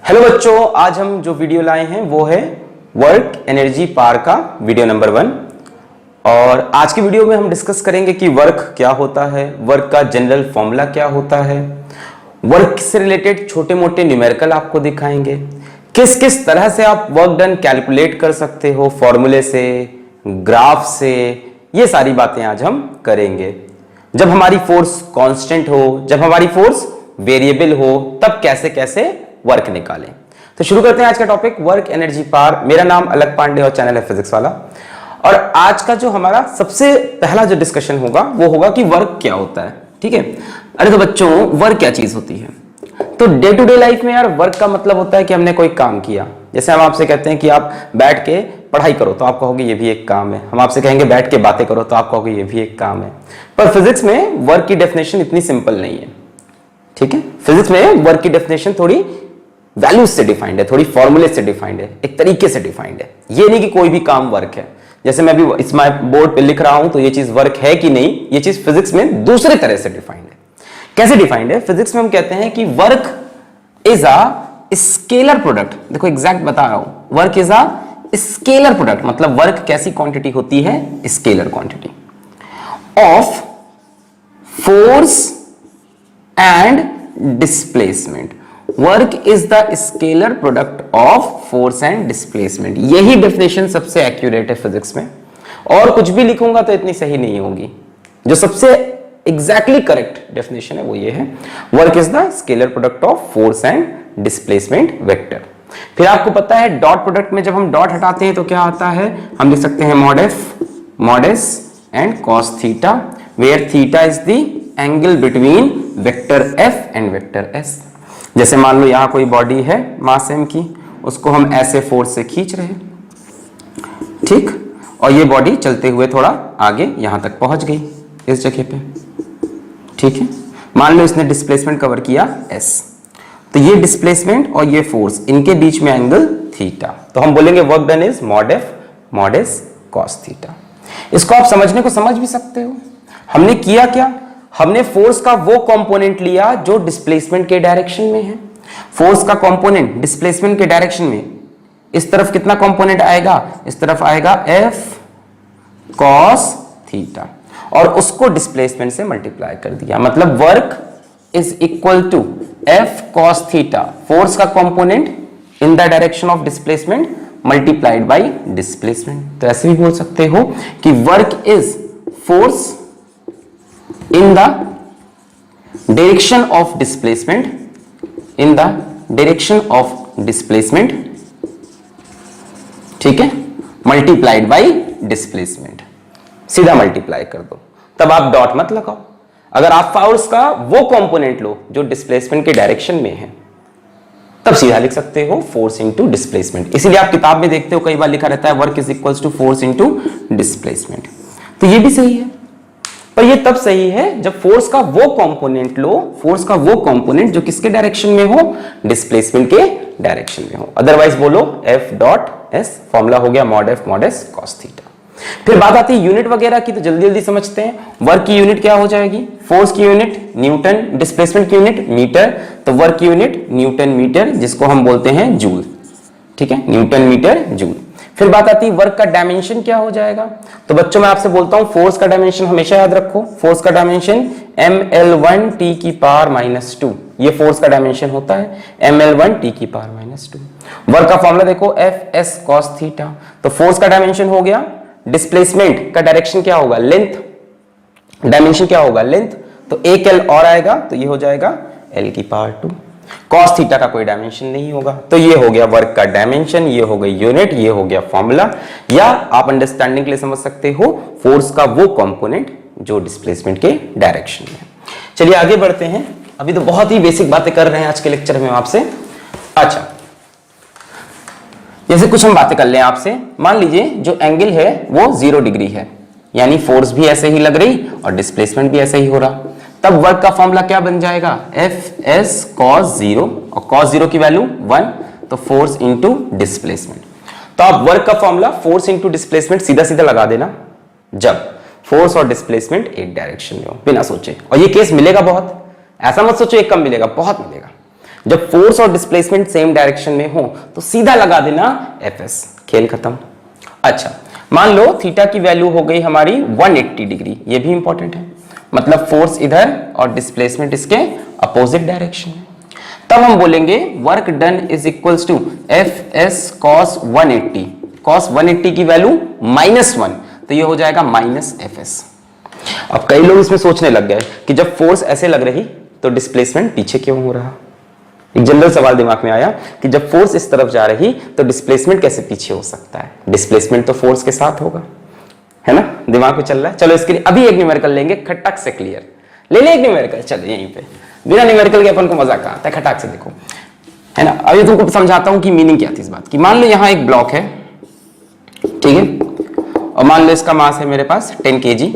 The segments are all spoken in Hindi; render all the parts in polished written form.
हेलो बच्चों, आज हम जो वीडियो लाए हैं वो है वर्क एनर्जी पावर का वीडियो नंबर 1। और आज की वीडियो में हम डिस्कस करेंगे कि वर्क क्या होता है, वर्क का जनरल फॉर्मूला क्या होता है, वर्क से रिलेटेड छोटे मोटे न्यूमेरिकल आपको दिखाएंगे, किस किस तरह से आप वर्क डन कैलकुलेट कर सकते हो, फॉर्मूले से, ग्राफ से, ये सारी बातें आज हम करेंगे। जब हमारी फोर्स कांस्टेंट हो, जब हमारी फोर्स वेरिएबल हो, तब कैसे कैसे वर्क निकालें। तो शुरू करते हैं आज का टॉपिक, वर्क एनर्जी पावर। मेरा नाम अलग पांडे और चैनल है फिजिक्स वाला। और आज का जो हमारा सबसे पहला जो डिस्कशन होगा वो होगा कि वर्क क्या होता है। ठीक है। अरे तो बच्चों, वर्क क्या चीज होती है? तो डे टू डे लाइफ में यार वर्क का मतलब होता है कि हमने कोई काम किया। जैसे हम आपसे कहते हैं कि आप बैठ के पढ़ाई करो तो आप कहोगे ये भी एक काम है। हम आपसे कहेंगे बैठ के बातें करो तो आप कहोगे ये भी एक काम है। पर फिजिक्स में वर्क की डेफिनेशन इतनी सिंपल नहीं है। ठीक है। फिजिक्स में वर्क की डेफिनेशन थोड़ी वैल्यूज से डिफाइंड है, थोड़ी फॉर्मूले से डिफाइंड है, एक तरीके से डिफाइंड है। ये नहीं कि कोई भी काम वर्क है। जैसे मैं अभी इस बोर्ड पे लिख रहा हूं तो ये चीज वर्क है कि नहीं, ये चीज फिजिक्स में दूसरे तरह से डिफाइंड है। कैसे डिफाइंड है? फिजिक्स में हम कहते हैं कि work is a scalar product. देखो एग्जैक्ट बता रहा हूं, work is a scalar product. मतलब वर्क कैसी क्वांटिटी होती है? Scalar quantity of force and displacement. Work is the scalar product of force and displacement. यही डेफिनेशन सबसे एक्यूरेट है फिजिक्स में। और कुछ भी लिखूंगा तो इतनी सही नहीं होगी। जो सबसे एग्जैक्टली करेक्ट डेफिनेशन है वो ये है, work is the scalar product of force and displacement vector. फिर आपको पता है डॉट प्रोडक्ट में जब हम डॉट हटाते हैं तो क्या आता है? हम लिख सकते हैं mod F, mod S and cos theta, where theta is the angle between vector F and vector S. जैसे मान लो यहां कोई बॉडी है मास m की, उसको हम ऐसे फोर्स से खींच रहे हैं, ठीक, और ये बॉडी चलते हुए थोड़ा आगे यहां तक पहुंच गई इस जगह पे। ठीक है। मान लो इसने डिस्प्लेसमेंट कवर किया s, तो ये डिस्प्लेसमेंट और ये फोर्स, इनके बीच में एंगल थीटा, तो हम बोलेंगे work done is mod F mod S cos theta. इसको आप समझने को समझ भी सकते हो। हमने किया क्या? हमने फोर्स का वो कंपोनेंट लिया जो डिस्प्लेसमेंट के डायरेक्शन में है। फोर्स का कंपोनेंट डिस्प्लेसमेंट के डायरेक्शन में, इस तरफ कितना कंपोनेंट आएगा? इस तरफ आएगा एफ कॉस थीटा, और उसको डिस्प्लेसमेंट से मल्टीप्लाई कर दिया। मतलब work is equal to F cos theta, force का component in the direction of displacement multiplied by displacement. तो ऐसे भी बोल सकते हो कि work is force in the direction of displacement, in the direction of displacement, ठीक है, मल्टीप्लाइड बाय डिस्प्लेसमेंट। सीधा मल्टीप्लाई कर दो, तब आप डॉट मत लगाओ। अगर आप फोर्स का वो कंपोनेंट लो जो डिस्प्लेसमेंट के डायरेक्शन में है, तब सीधा लिख सकते हो फोर्स इंटू डिस्प्लेसमेंट। इसीलिए आप किताब में देखते हो कई बार लिखा रहता है work is equals to force into displacement. तो ये भी सही है, पर ये तब सही है जब फोर्स का वो कंपोनेंट लो, फोर्स का वो कंपोनेंट जो किसके डायरेक्शन में हो? डिस्प्लेसमेंट के डायरेक्शन में हो। अदरवाइज बोलो एफ डॉट एस, फॉर्मूला हो गया mod F mod S cos theta. फिर बात आती है यूनिट वगैरह की, तो जल्दी जल्दी समझते हैं। वर्क की यूनिट क्या हो जाएगी? फोर्स की यूनिट न्यूटन, डिस्प्लेसमेंट की यूनिट मीटर, तो वर्क की यूनिट न्यूटन मीटर, जिसको हम बोलते हैं जूल। ठीक है, न्यूटन मीटर जूल। फिर बात आती है वर्क का डायमेंशन क्या हो जाएगा? तो बच्चों मैं आपसे बोलता हूं फोर्स का डायमेंशन हमेशा याद रखो, फोर्स का डायमेंशन ml1 t की पावर -2, ये फोर्स का डायमेंशन होता है ml1 t की पावर -2। वर्क का फॉर्मूला देखो एफ एस कॉस थीटा, तो फोर्स का डायमेंशन हो गया, डिस्प्लेसमेंट का डायरेक्शन क्या होगा? लेंथ, डायमेंशन क्या होगा? लेंथ, तो एक l और आएगा तो ये हो जाएगा l की पावर 2। कॉस थीटा का कोई डायमेंशन नहीं होगा, तो ये हो गया वर्क का डायमेंशन, ये हो गई यूनिट, ये हो गया फॉर्मूला। या आप अंडरस्टैंडिंग के लिए समझ सकते हो फोर्स का वो कंपोनेंट जो डिस्प्लेसमेंट के डायरेक्शन में। चलिए आगे बढ़ते हैं। अभी तो बहुत ही बेसिक बातें कर रहे हैं आज के लेक्चर में आपसे। अच्छा, जैसे कुछ हम बातें कर लें आपसे। मान लीजिए जो एंगल है वो 0 डिग्री है, यानी फोर्स भी ऐसे ही लग रही और डिस्प्लेसमेंट भी ऐसे ही हो रहा, तब वर्क का फॉर्मूला क्या बन जाएगा? एफ एस कॉस 0, और कॉस 0 की वैल्यू 1, तो फोर्स इंटू डिस्प्लेसमेंट। तो आप वर्क का फॉर्मूला फोर्स इंटू डिस्प्लेसमेंट सीधा सीधा लगा देना जब फोर्स और डिस्प्लेसमेंट एक डायरेक्शन में हो, बिना सोचे। और ये केस मिलेगा बहुत, ऐसा मत सोचो एक कम मिलेगा, बहुत मिलेगा। जब फोर्स और डिस्प्लेसमेंट सेम डायरेक्शन में हो तो सीधा लगा देना Fs, खेल खत्म। अच्छा, मान लो थीटा की वैल्यू हो गई हमारी 180 डिग्री, ये भी इंपॉर्टेंट है, मतलब फोर्स इधर और डिस्प्लेसमेंट इसके अपोजिट डायरेक्शन में। तब हम बोलेंगे work done is equals to Fs cos 180, cos 180 की वैल्यू -1, तो ये हो जाएगा -Fs। अब कई लोग इसमें सोचने लग गए कि जब फोर्स ऐसे लग रही तो डिस्प्लेसमेंट पीछे क्यों हो रहा। एक जनरल सवाल दिमाग में आया कि जब फोर्स इस तरफ जा रही तो डिस्प्लेसमेंट कैसे पीछे हो सकता है, डिस्प्लेसमेंट तो फोर्स के साथ होगा, है ना, दिमाग में चल रहा है। चलो इसके लिए अभी एक न्यूमेरिकल लेंगे, खटक से क्लियर ले ले एक न्यूमेरिकल, चलो यहीं पे बिना न्यूमेरिकल के अपन को मजा आता है, खटाक से देखो, है ना। अभी तुमको समझाता हूं कि मीनिंग क्या थी इस बात की। मान लो यहां एक ब्लॉक है, ठीक है, और मान लो इसका मास है मेरे पास 10 kg,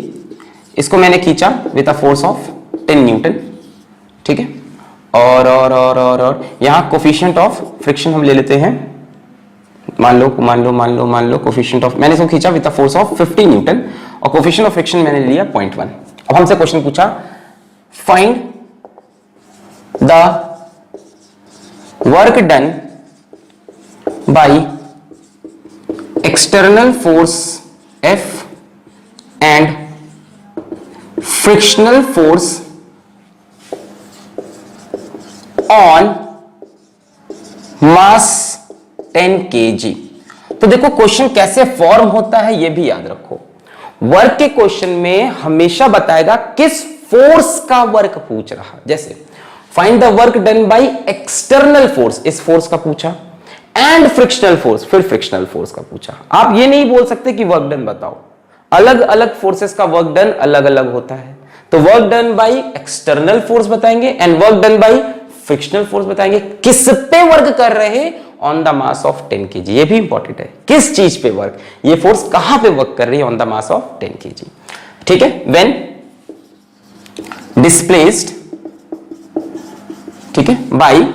इसको मैंने खींचा with a force of 10 Newton, ठीक है, और यहां कोफिशिएंट ऑफ फ्रिक्शन हम ले लेते हैं, मान लो कोफिशिएंट ऑफ, मैंने इसको खींचा with a force of 50 Newton और कोफिशिएंट ऑफ फ्रिक्शन मैंने लिया 0.1। अब हमसे क्वेश्चन पूछा find the work done by external force F and frictional force on mass 10 kg। तो देखो क्वेश्चन कैसे फॉर्म होता है ये भी याद रखो। वर्क के क्वेश्चन में हमेशा बताएगा किस फोर्स का वर्क पूछ रहा, जैसे find the work done by external force, इस फोर्स का पूछा, एंड फ्रिक्शनल फोर्स, फिर फ्रिक्शनल फोर्स का पूछा। आप ये नहीं बोल सकते कि वर्क डन बताओ, अलग अलग फोर्सेस का वर्क डन अलग अलग होता है। तो work done by external force बताएंगे and work done by frictional force बताएंगे। किस पे वर्क कर रहे, on the mass of 10 kg, ये भी इंपॉर्टेंट है, किस चीज पे वर्क, ये फोर्स कहां पे वर्क कर रही है, on the mass of 10 kg, ठीक है। व्हेन डिस्प्लेस्ड, ठीक है, bye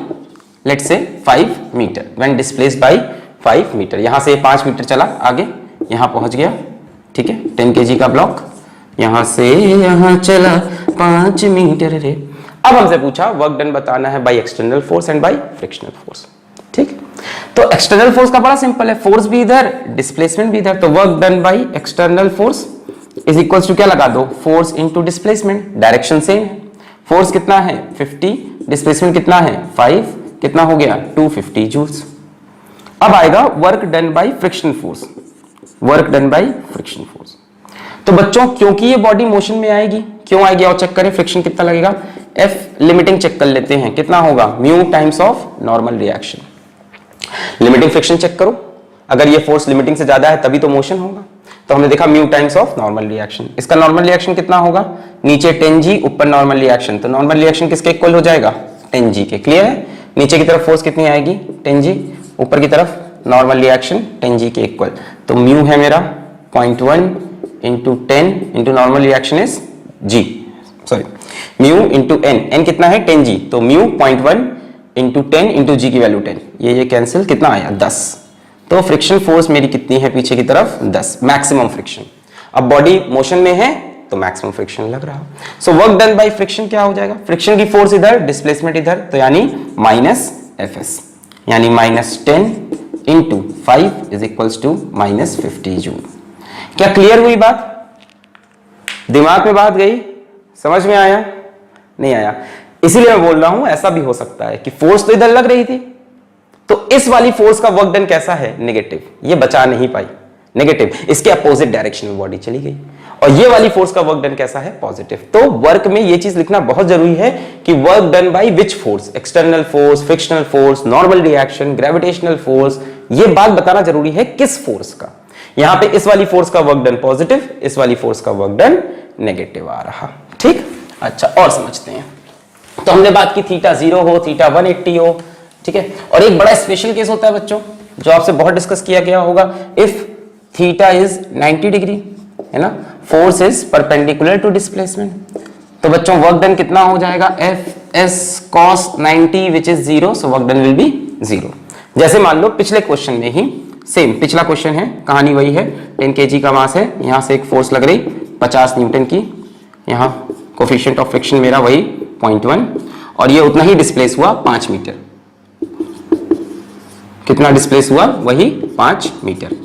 let's say 5 meter, when displaced by 5 meter, यहां से 5 मीटर चला आगे, यहां पहुंच गया, ठीक है, 10 kg का ब्लॉक, यहां से यहां चला 5 मीटर रे। अब हमसे पूछा वर्क डन बताना है bye external force and bye frictional force, ठीक। तो एक्सटर्नल फोर्स का बड़ा सिंपल है, फोर्स भी इधर डिस्प्लेसमेंट भी इधर, तो work done by external force is equals to क्या लगा दो, force into displacement, direction same है, फोर्स कितना है 50, डिस्प्लेसमेंट कितना है 5, कितना हो गया 250 जूल्स। अब आएगा work done by friction force, work done by friction force. तो बच्चों क्योंकि ये बॉडी मोशन में आएगी, क्यों आएगी, और चेक करें फ्रिक्शन कितना लगेगा, F लिमिटिंग चेक कर लेते हैं, कितना होगा mu times of normal reaction. Limiting friction check करो, अगर ये फोर्स लिमिटिंग से ज्यादा है तभी तो मोशन होगा, तो हमने देखा mu times of normal reaction. इसका नॉर्मल रिएक्शन कितना होगा, नीचे 10G ऊपर नॉर्मल रिएक्शन, तो नॉर्मल रिएक्शन किसके इक्वल हो जाएगा 10G के, क्लियर है। नीचे की तरफ फोर्स कितनी आएगी 10G, ऊपर की तरफ नॉर्मल रिएक्शन 10G के इक्वल, तो म्यू है मेरा 0.1 into 10 into normal reaction is G, sorry mu into n कितना है 10G, तो म्यू 0.1 इंटू 10 इंटू G की वैल्यू 10, ये कैंसिल, कितना आया 10। तो फ्रिक्शन फोर्स मेरी कितनी है पीछे की तरफ 10, मैक्सिमम फ्रिक्शन। अब बॉडी मोशन में है तो मैक्सिमम फ्रिक्शन लग रहा। सो वर्क डन बाय फ्रिक्शन क्या हो जाएगा, फ्रिक्शन की फोर्स इधर, डिस्प्लेसमेंट इधर, तो यानी -Fs, यानी -10 into 5 is equals to -50 joule. क्या क्लियर हुई बात, दिमाग में बात गई, समझ में आया, नहीं आया? इसीलिए मैं बोल रहा हूं ऐसा भी हो सकता है कि फोर्स तो इधर लग रही थी, तो इस वाली फोर्स का वर्क डन कैसा है नेगेटिव, ये बचा नहीं पाई, नेगेटिव, इसके अपोजिट डायरेक्शन में बॉडी चली गई, और ये वाली फोर्स का वर्क डन कैसा है पॉजिटिव। तो वर्क में ये चीज लिखना बहुत जरूरी है कि work done by which force, external force, frictional force, normal reaction, gravitational force, ये बात बताना जरूरी है किस फोर्स का। यहां पे इस वाली फोर्स का वर्क डन पॉजिटिव, इस वाली फोर्स का वर्क डन नेगेटिव आ रहा, ठीक। अच्छा और समझते हैं, तो हमने बात की थीटा 0 हो, थीटा 180 हो, ठीक है। और एक बड़ा स्पेशल केस होता है बच्चों जो आपसे बहुत डिस्कस किया गया होगा, इफ थीटा इज 90 डिग्री, है ना, force is perpendicular to displacement, तो बच्चों वर्क डन कितना हो जाएगा Fs cos 90 which is 0, so work done will be 0। जैसे मान लो पिछले क्वेश्चन में ही सेम, पिछला क्वेश्चन है, कहानी वही है, 10 kg का मास है, यहां से एक फोर्स लग रही 50 न्यूटन की, यहां कोफिशिएंट ऑफ फ्रिक्शन मेरा वही 0.1, और ये उतना ही डिस्प्लेस हुआ 5 मीटर। कितना डिस्प्लेस हुआ? वही 5 मीटर।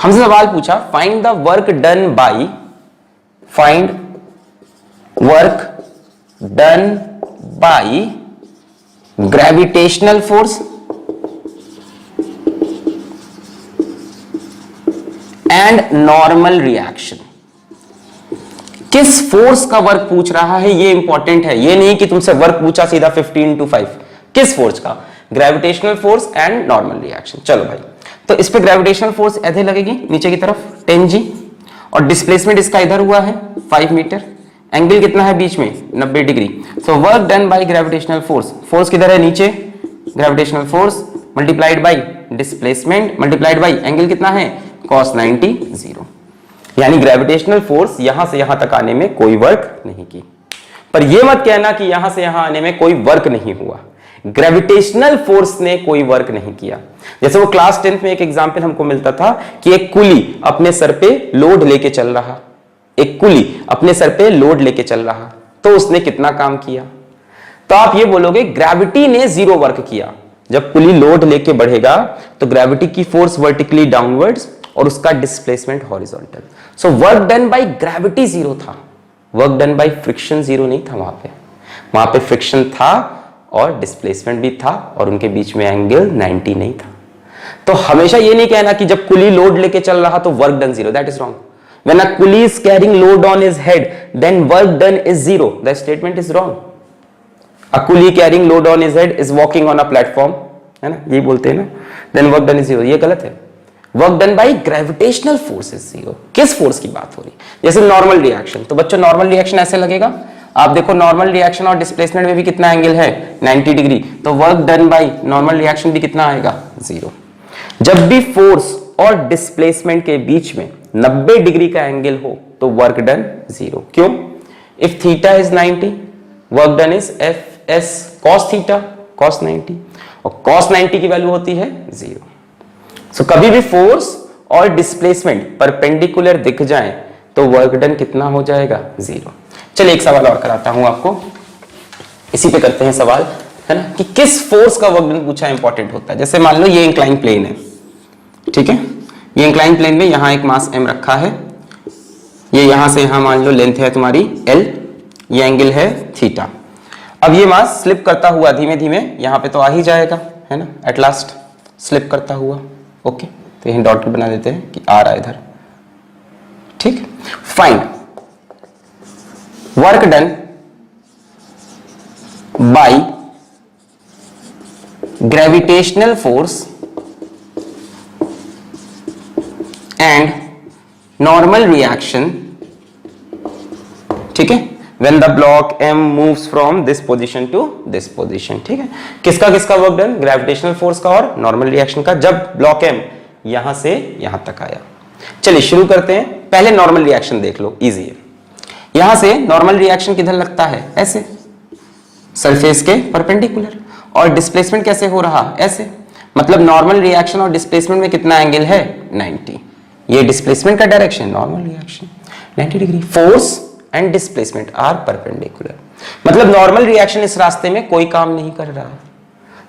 हमसे सवाल पूछा find the work done bye, find work done by gravitational force and normal reaction. किस फोर्स का वर्क पूछ रहा है, ये इंपॉर्टेंट है। ये नहीं कि तुमसे वर्क पूछा सीधा 15/5, किस फोर्स का? Gravitational force and normal reaction. चलो भाई, तो इस पे ग्रेविटेशनल फोर्स ऐसे लगेगी नीचे की तरफ 10G, और डिस्प्लेसमेंट इसका इधर हुआ है 5 मीटर। एंगल कितना है बीच में? 90 degree. So work done by gravitational force, force किधर है? नीचे। Gravitational force multiplied by displacement multiplied bye angle कितना है? cos 90 0। यानी ग्रेविटेशनल फोर्स यहां से यहां तक आने में कोई वर्क नहीं की। पर यह मत कहना कि यहां से यहां आने में कोई वर्क नहीं हुआ। ग्रेविटेशनल फोर्स ने कोई वर्क नहीं किया। जैसे वो क्लास 10th में एक एग्जांपल हमको मिलता था कि एक कुली अपने सर पे लोड लेके चल रहा, एक कुली अपने सर पे लोड लेके चल रहा, तो उसने कितना काम किया? तो आप ये बोलोगे ग्रेविटी ने 0 वर्क किया। जब पुली लोड लेके बढ़ेगा तो ग्रेविटी की फोर्स वर्टिकली डाउनवर्ड्स और उसका displacement horizontal. So work done by gravity 0 था, वर्क डन बाय फ्रिक्शन 0 नहीं था। वहां पे फ्रिक्शन था और डिस्प्लेसमेंट भी था और उनके बीच में एंगल 90 नहीं था। तो हमेशा ये नहीं कहना कि जब कुली लोड लेके चल रहा तो work done 0, that is wrong. When a pulley is carrying load on his head, then work done is 0. The statement is wrong. A pulley carrying load on his head is walking on a platform, है ना, यही बोलते हैं ना, then work done is 0. ये गलत है। Work done by gravitational force is 0. किस फोर्स की बात हो रही? जैसे नॉर्मल रिएक्शन, तो बच्चों नॉर्मल रिएक्शन ऐसे लगेगा। आप देखो नॉर्मल रिएक्शन और डिस्प्लेसमेंट में भी कितना एंगल है? 90 डिग्री। तो work done by normal reaction भी कितना आएगा? 0। जब भी फोर्स और डिस्प्लेसमेंट के बीच में 90 डिग्री का एंगल हो तो वर्क डन 0। क्यों? If theta is 90, work done is F S cos theta cos 90, और कॉस 90 की वैल्यू होती है 0। सो कभी भी फोर्स और डिस्प्लेसमेंट परपेंडिकुलर दिख जाए तो वर्क डन कितना हो जाएगा? 0। चलिए एक सवाल और कराता हूं आपको, इसी पे करते हैं सवाल, है ना, कि किस फोर्स का वर्क डन पूछा इंपॉर्टेंट होता है। जैसे मान लो ये इंक्लाइन प्लेन है, ठीक है, ये इंक्लाइन प्लेन में यहां एक मास m रखा है, ये यहां से यहां मान लो लेंथ है तुम्हारी l, ये एंगल है थीटा। अब ये मास स्लिप करता हुआ धीमे धीमे यहां पे तो आ ही जाएगा, है ना, एट लास्ट स्लिप करता हुआ। ओके, तो यहां डॉट बना देते हैं कि आ रहा है इधर, ठीक। Find work done by gravitational force and normal reaction, ठीक है, when the block m moves from this position to this position, ठीक है। किसका किसका वर्क डन? ग्रेविटेशनल फोर्स का और नॉर्मल रिएक्शन का, जब ब्लॉक m यहां से यहां तक आया। चलिए शुरू करते हैं। पहले नॉर्मल रिएक्शन देख लो, इजी है। यहां से नॉर्मल रिएक्शन किधर लगता है? ऐसे, सरफेस के परपेंडिकुलर। और डिस्प्लेसमेंट कैसे हो रहा? ऐसे। मतलब नॉर्मल रिएक्शन और डिस्प्लेसमेंट में कितना एंगल है? 90। ये डिस्प्लेसमेंट का direction, normal reaction 90 degree. Force and displacement are perpendicular. मतलब नॉर्मल रिएक्शन इस रास्ते में कोई काम नहीं कर रहा है,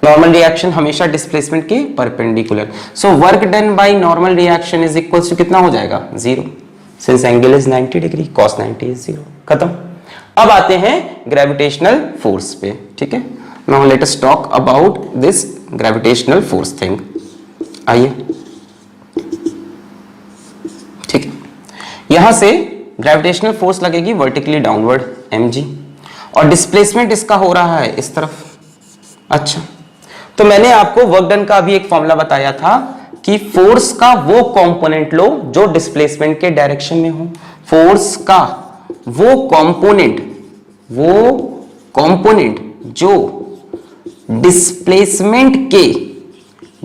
नॉर्मल रिएक्शन हमेशा डिस्प्लेसमेंट के perpendicular. So work done by normal reaction is equals to कितना हो जाएगा? 0, since angle is 90 degree, cos 90 is 0। खत्म। अब आते हैं ग्रेविटेशनल फोर्स पे, ठीक है। Now let us talk about this gravitational force thing. आइए, ठीक है, यहां से ग्रेविटेशनल फोर्स लगेगी वर्टिकली डाउनवर्ड mg, और डिस्प्लेसमेंट इसका हो रहा है इस तरफ। अच्छा, तो मैंने आपको वर्क डन का अभी एक फॉर्मूला बताया था कि फोर्स का वो कंपोनेंट लो जो डिस्प्लेसमेंट के डायरेक्शन में हो। फोर्स का वो कंपोनेंट जो डिस्प्लेसमेंट के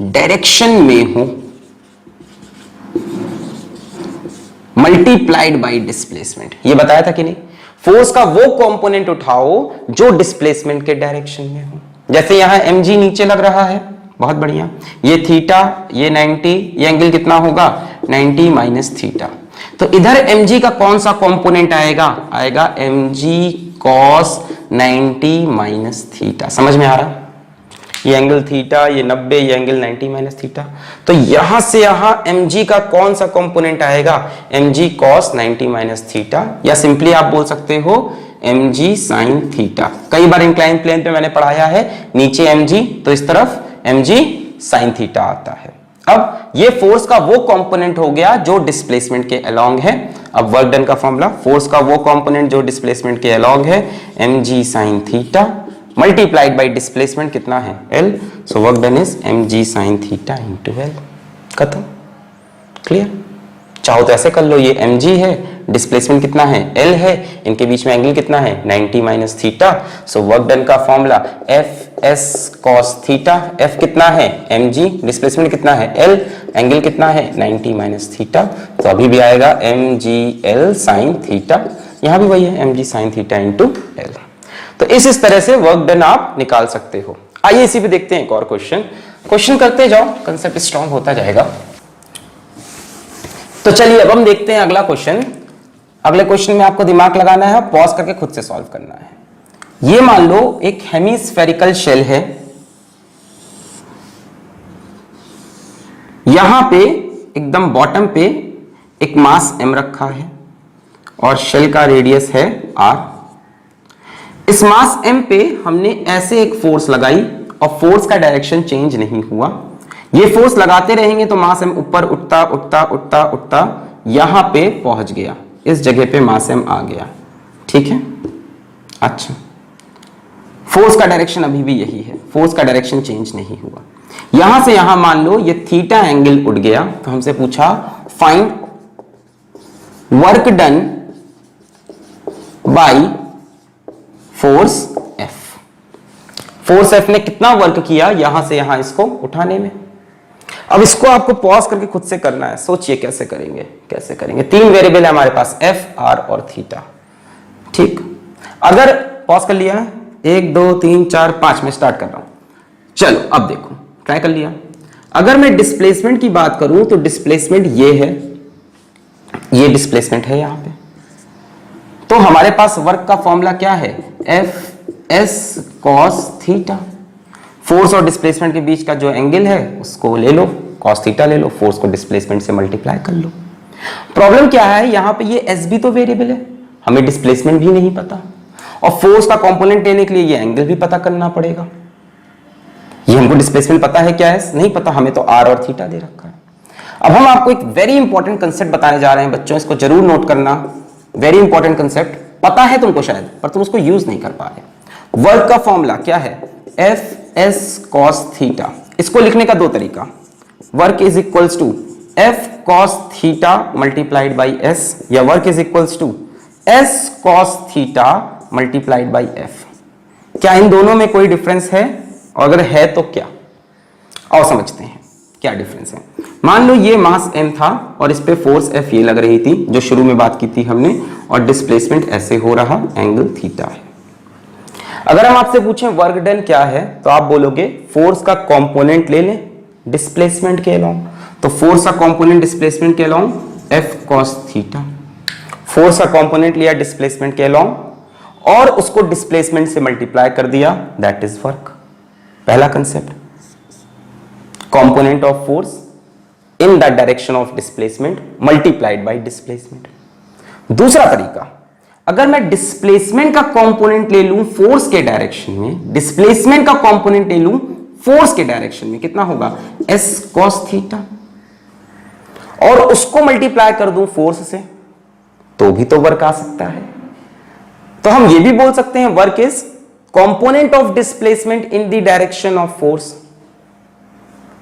डायरेक्शन में हो, मल्टीप्लाइड बाय डिस्प्लेसमेंट। ये बताया था कि नहीं? फोर्स का वो कंपोनेंट उठाओ जो डिस्प्लेसमेंट के डायरेक्शन में हो। जैसे यहां mg नीचे लग रहा है, बहुत बढ़िया, ये थीटा, ये 90, ये एंगल कितना होगा? 90 माइनस थीटा। तो इधर mg का कौन सा कंपोनेंट आएगा? आएगा mg cos 90 माइनस थीटा। समझ में आ रहा? ये एंगल थीटा, ये 90, ये एंगल 90 माइनस थीटा। तो यहां से यहां mg का कौन सा कंपोनेंट आएगा? mg cos 90 माइनस थीटा, या सिंपली आप बोल सकते हो mg sin थीटा। कई बार इंक्लाइन प्लेन पे मैंने पढ़ाया है, नीचे mg तो इस तरफ mg sin थीटा आता है। अब ये फोर्स का वो कंपोनेंट हो गया जो डिस्प्लेसमेंट के अलोंग है। अब वर्क डन का फॉर्मूला, फोर्स का वो कंपोनेंट जो डिस्प्लेसमेंट के अलोंग है mg sin theta multiplied by displacement कितना है? L। So work done is mg sin theta into L। खत्म, क्लियर? चाहो तो ऐसे कर लो, ये mg है, डिस्प्लेसमेंट कितना है? L है, इनके बीच में एंगल कितना है? 90 minus theta. So work done का formula Fs cos theta, F कितना है? mg, डिस्प्लेसमेंट कितना है? L, एंगल कितना है? 90 माइनस थीटा। तो अभी भी आएगा mgl sin थीटा, यहां भी वही है mg sin theta into L। तो इस तरह से वर्क डन आप निकाल सकते हो। आइए इसी पे देखते हैं एक और क्वेश्चन करते जाओ, कंसेप्ट स्ट्रांग होता जाएगा। तो चलिए अब हम देखते हैं अगला क्वेश्चन। अगले क्वेश्चन में आपको दिमाग लगाना है, पॉज करके खुद से सॉल्व करना है। ये मान लो एक हेमिस्फेरिकल शेल है, यहां पे एकदम बॉटम पे एक मास m रखा है और शेल का रेडियस है r। इस मास m पे हमने ऐसे एक फोर्स लगाई और फोर्स का डायरेक्शन चेंज नहीं हुआ। ये फोर्स लगाते रहेंगे तो मास m ऊपर उठता उठता उठता उठता यहां पे पहुंच गया, इस जगह पे मास m आ गया। ठीक है, अच्छा, फोर्स का डायरेक्शन अभी भी यही है, फोर्स का डायरेक्शन चेंज नहीं हुआ। यहां से यहां मान लो ये थीटा एंगल उठ गया, तो हमसे पूछा find work done by force F। Force F ने कितना वर्क किया यहां से यहां इसको उठाने में। अब इसको आपको पॉज करके खुद से करना है, सोचिए कैसे करेंगे। 3 वेरिएबल है हमारे पास, F, R और थीटा। ठीक, अगर पॉज कर लिया है 1 2 3 4 5 में स्टार्ट कर रहा हूं। चलो अब देखो, ट्राई कर लिया। अगर मैं डिस्प्लेसमेंट की बात करूं तो डिस्प्लेसमेंट ये है, ये डिस्प्लेसमेंट है यहां पे। तो हमारे पास वर्क का फॉर्मूला क्या है? Fs cos theta. फोर्स और डिस्प्लेसमेंट के बीच का जो एंगल है उसको ले लो, cos थीटा ले लो, फोर्स को डिस्प्लेसमेंट से मल्टीप्लाई कर लो। प्रॉब्लम क्या है, यहां पे ये s भी तो वेरिएबल है, हमें डिस्प्लेसमेंट भी नहीं पता, और फोर्स का कंपोनेंट लेने के लिए ये एंगल भी पता करना पड़ेगा। ये हमको डिस्प्लेसमेंट पता है क्या है? नहीं पता, हमें तो r और थीटा दे रखा है। अब हम आपको एक वेरी इंपॉर्टेंट कंसेप्ट बताने जा रहे हैं बच्चों, इसको जरूर नोट करना। वेरी इंपॉर्टेंट कंसेप्ट, पता है तुमको शायद पर तुम उसको यूज नहीं कर पा रहे। वर्क का फॉर्मूला क्या है? Fs cos theta. इसको लिखने का 2 तरीका, work is equals to F cos theta multiplied by S, या work is equals to S cos theta multiplied by F। क्या इन दोनों में कोई डिफरेंस है? और अगर है तो क्या? आओ समझते हैं क्या डिफरेंस है। मान लो ये मास m था और इस पे फोर्स F ये लग रही थी जो शुरू में बात की थी हमने, और डिस्प्लेसमेंट ऐसे हो रहा, एंगल थीटा है। अगर हम आपसे पूछें वर्क डन क्या है तो आप बोलोगे फोर्स का कंपोनेंट ले लें डिस्प्लेसमेंट के अलोंग। तो फोर्स का कंपोनेंट डिस्प्लेसमेंट के along F cos theta. Force का कंपोनेंट लिया डिस्प्लेसमेंट के अलोंग और उसको डिस्प्लेसमेंट से मल्टीप्लाई कर दिया, दैट इज वर्क। पहला concept, component of force in the direction of displacement multiplied by displacement। दूसरा तरीका, अगर मैं डिस्प्लेसमेंट का कंपोनेंट ले लूं फोर्स के डायरेक्शन में, डिस्प्लेसमेंट का कंपोनेंट ले लूं फोर्स के डायरेक्शन में, कितना होगा? S cos थीटा, और उसको मल्टीप्लाई कर दूं फोर्स से, तो भी तो वर्क आ सकता है। तो हम ये भी बोल सकते हैं work is component of displacement in the direction of force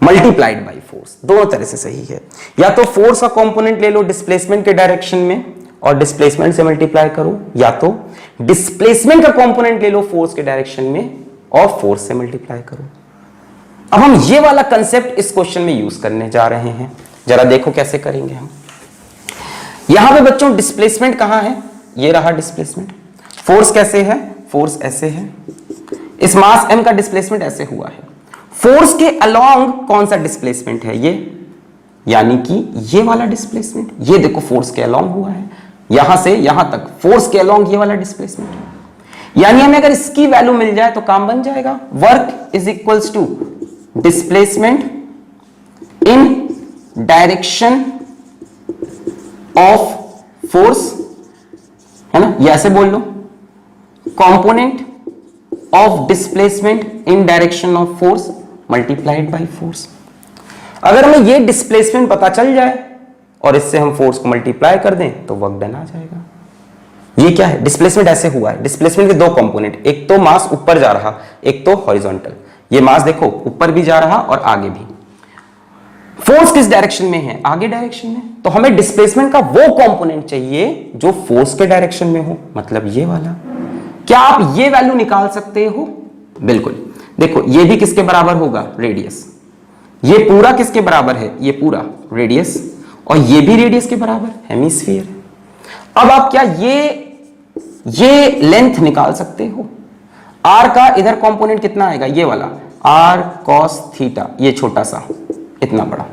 multiplied by force. दोनों तरह से सही है, या तो फोर्स का कंपोनेंट ले लो डिस्प्लेसमेंट के डायरेक्शन में और डिस्प्लेसमेंट से मल्टीप्लाई करो, या तो डिस्प्लेसमेंट का कंपोनेंट ले लो फोर्स के डायरेक्शन में और फोर्स से मल्टीप्लाई करो। अब हम ये वाला कंसेप्ट इस क्वेश्चन में यूज करने जा रहे हैं, जरा देखो कैसे करेंगे हम। यहां पे बच्चों डिस्प्लेसमेंट कहां है? ये रहा डिस्प्लेसमेंट। फोर्स कैसे है? फोर्स ऐसे है। इस मास m का डिस्प्लेसमेंट ऐसे हुआ है। फोर्स के अलोंग कौन सा डिस्प्लेसमेंट है? ये, यानी कि ये वाला डिस्प्लेसमेंट। ये देखो फोर्स के अलोंग हुआ है, यहां से यहां तक फोर्स के अलोंग ये वाला डिस्प्लेसमेंट है। यानी हमें अगर इसकी वैल्यू मिल जाए तो काम बन जाएगा। Work is equals to displacement in direction of force, है ना, ये ऐसे बोल लो, component of displacement in direction of force multiplied by force. अगर हमें ये डिस्प्लेसमेंट पता चल जाए और इससे हम फोर्स को मल्टीप्लाई कर दें तो वर्क डन आ जाएगा। ये क्या है, डिस्प्लेसमेंट ऐसे हुआ है। डिस्प्लेसमेंट के दो कंपोनेंट, एक तो मास ऊपर जा रहा, एक तो हॉरिजॉन्टल। ये मास देखो ऊपर भी जा रहा और आगे भी। फोर्स किस डायरेक्शन में है, आगे डायरेक्शन में, तो हमें डिस्प्लेसमेंट का वो कंपोनेंट चाहिए जो फोर्स के डायरेक्शन में हो, मतलब ये वाला। क्या आप ये वैल्यू निकाल सकते हो? बिल्कुल। देखो ये भी किसके बराबर होगा, रेडियस। ये पूरा किसके बराबर है, ये पूरा रेडियस, और ये भी रेडियस के बराबर, हेमिस्फीयर। अब आप क्या ये लेंथ निकाल सकते हो? आर का इधर कंपोनेंट कितना आएगा, ये वाला आर कॉस थीटा, ये छोटा सा इतना बड़ा,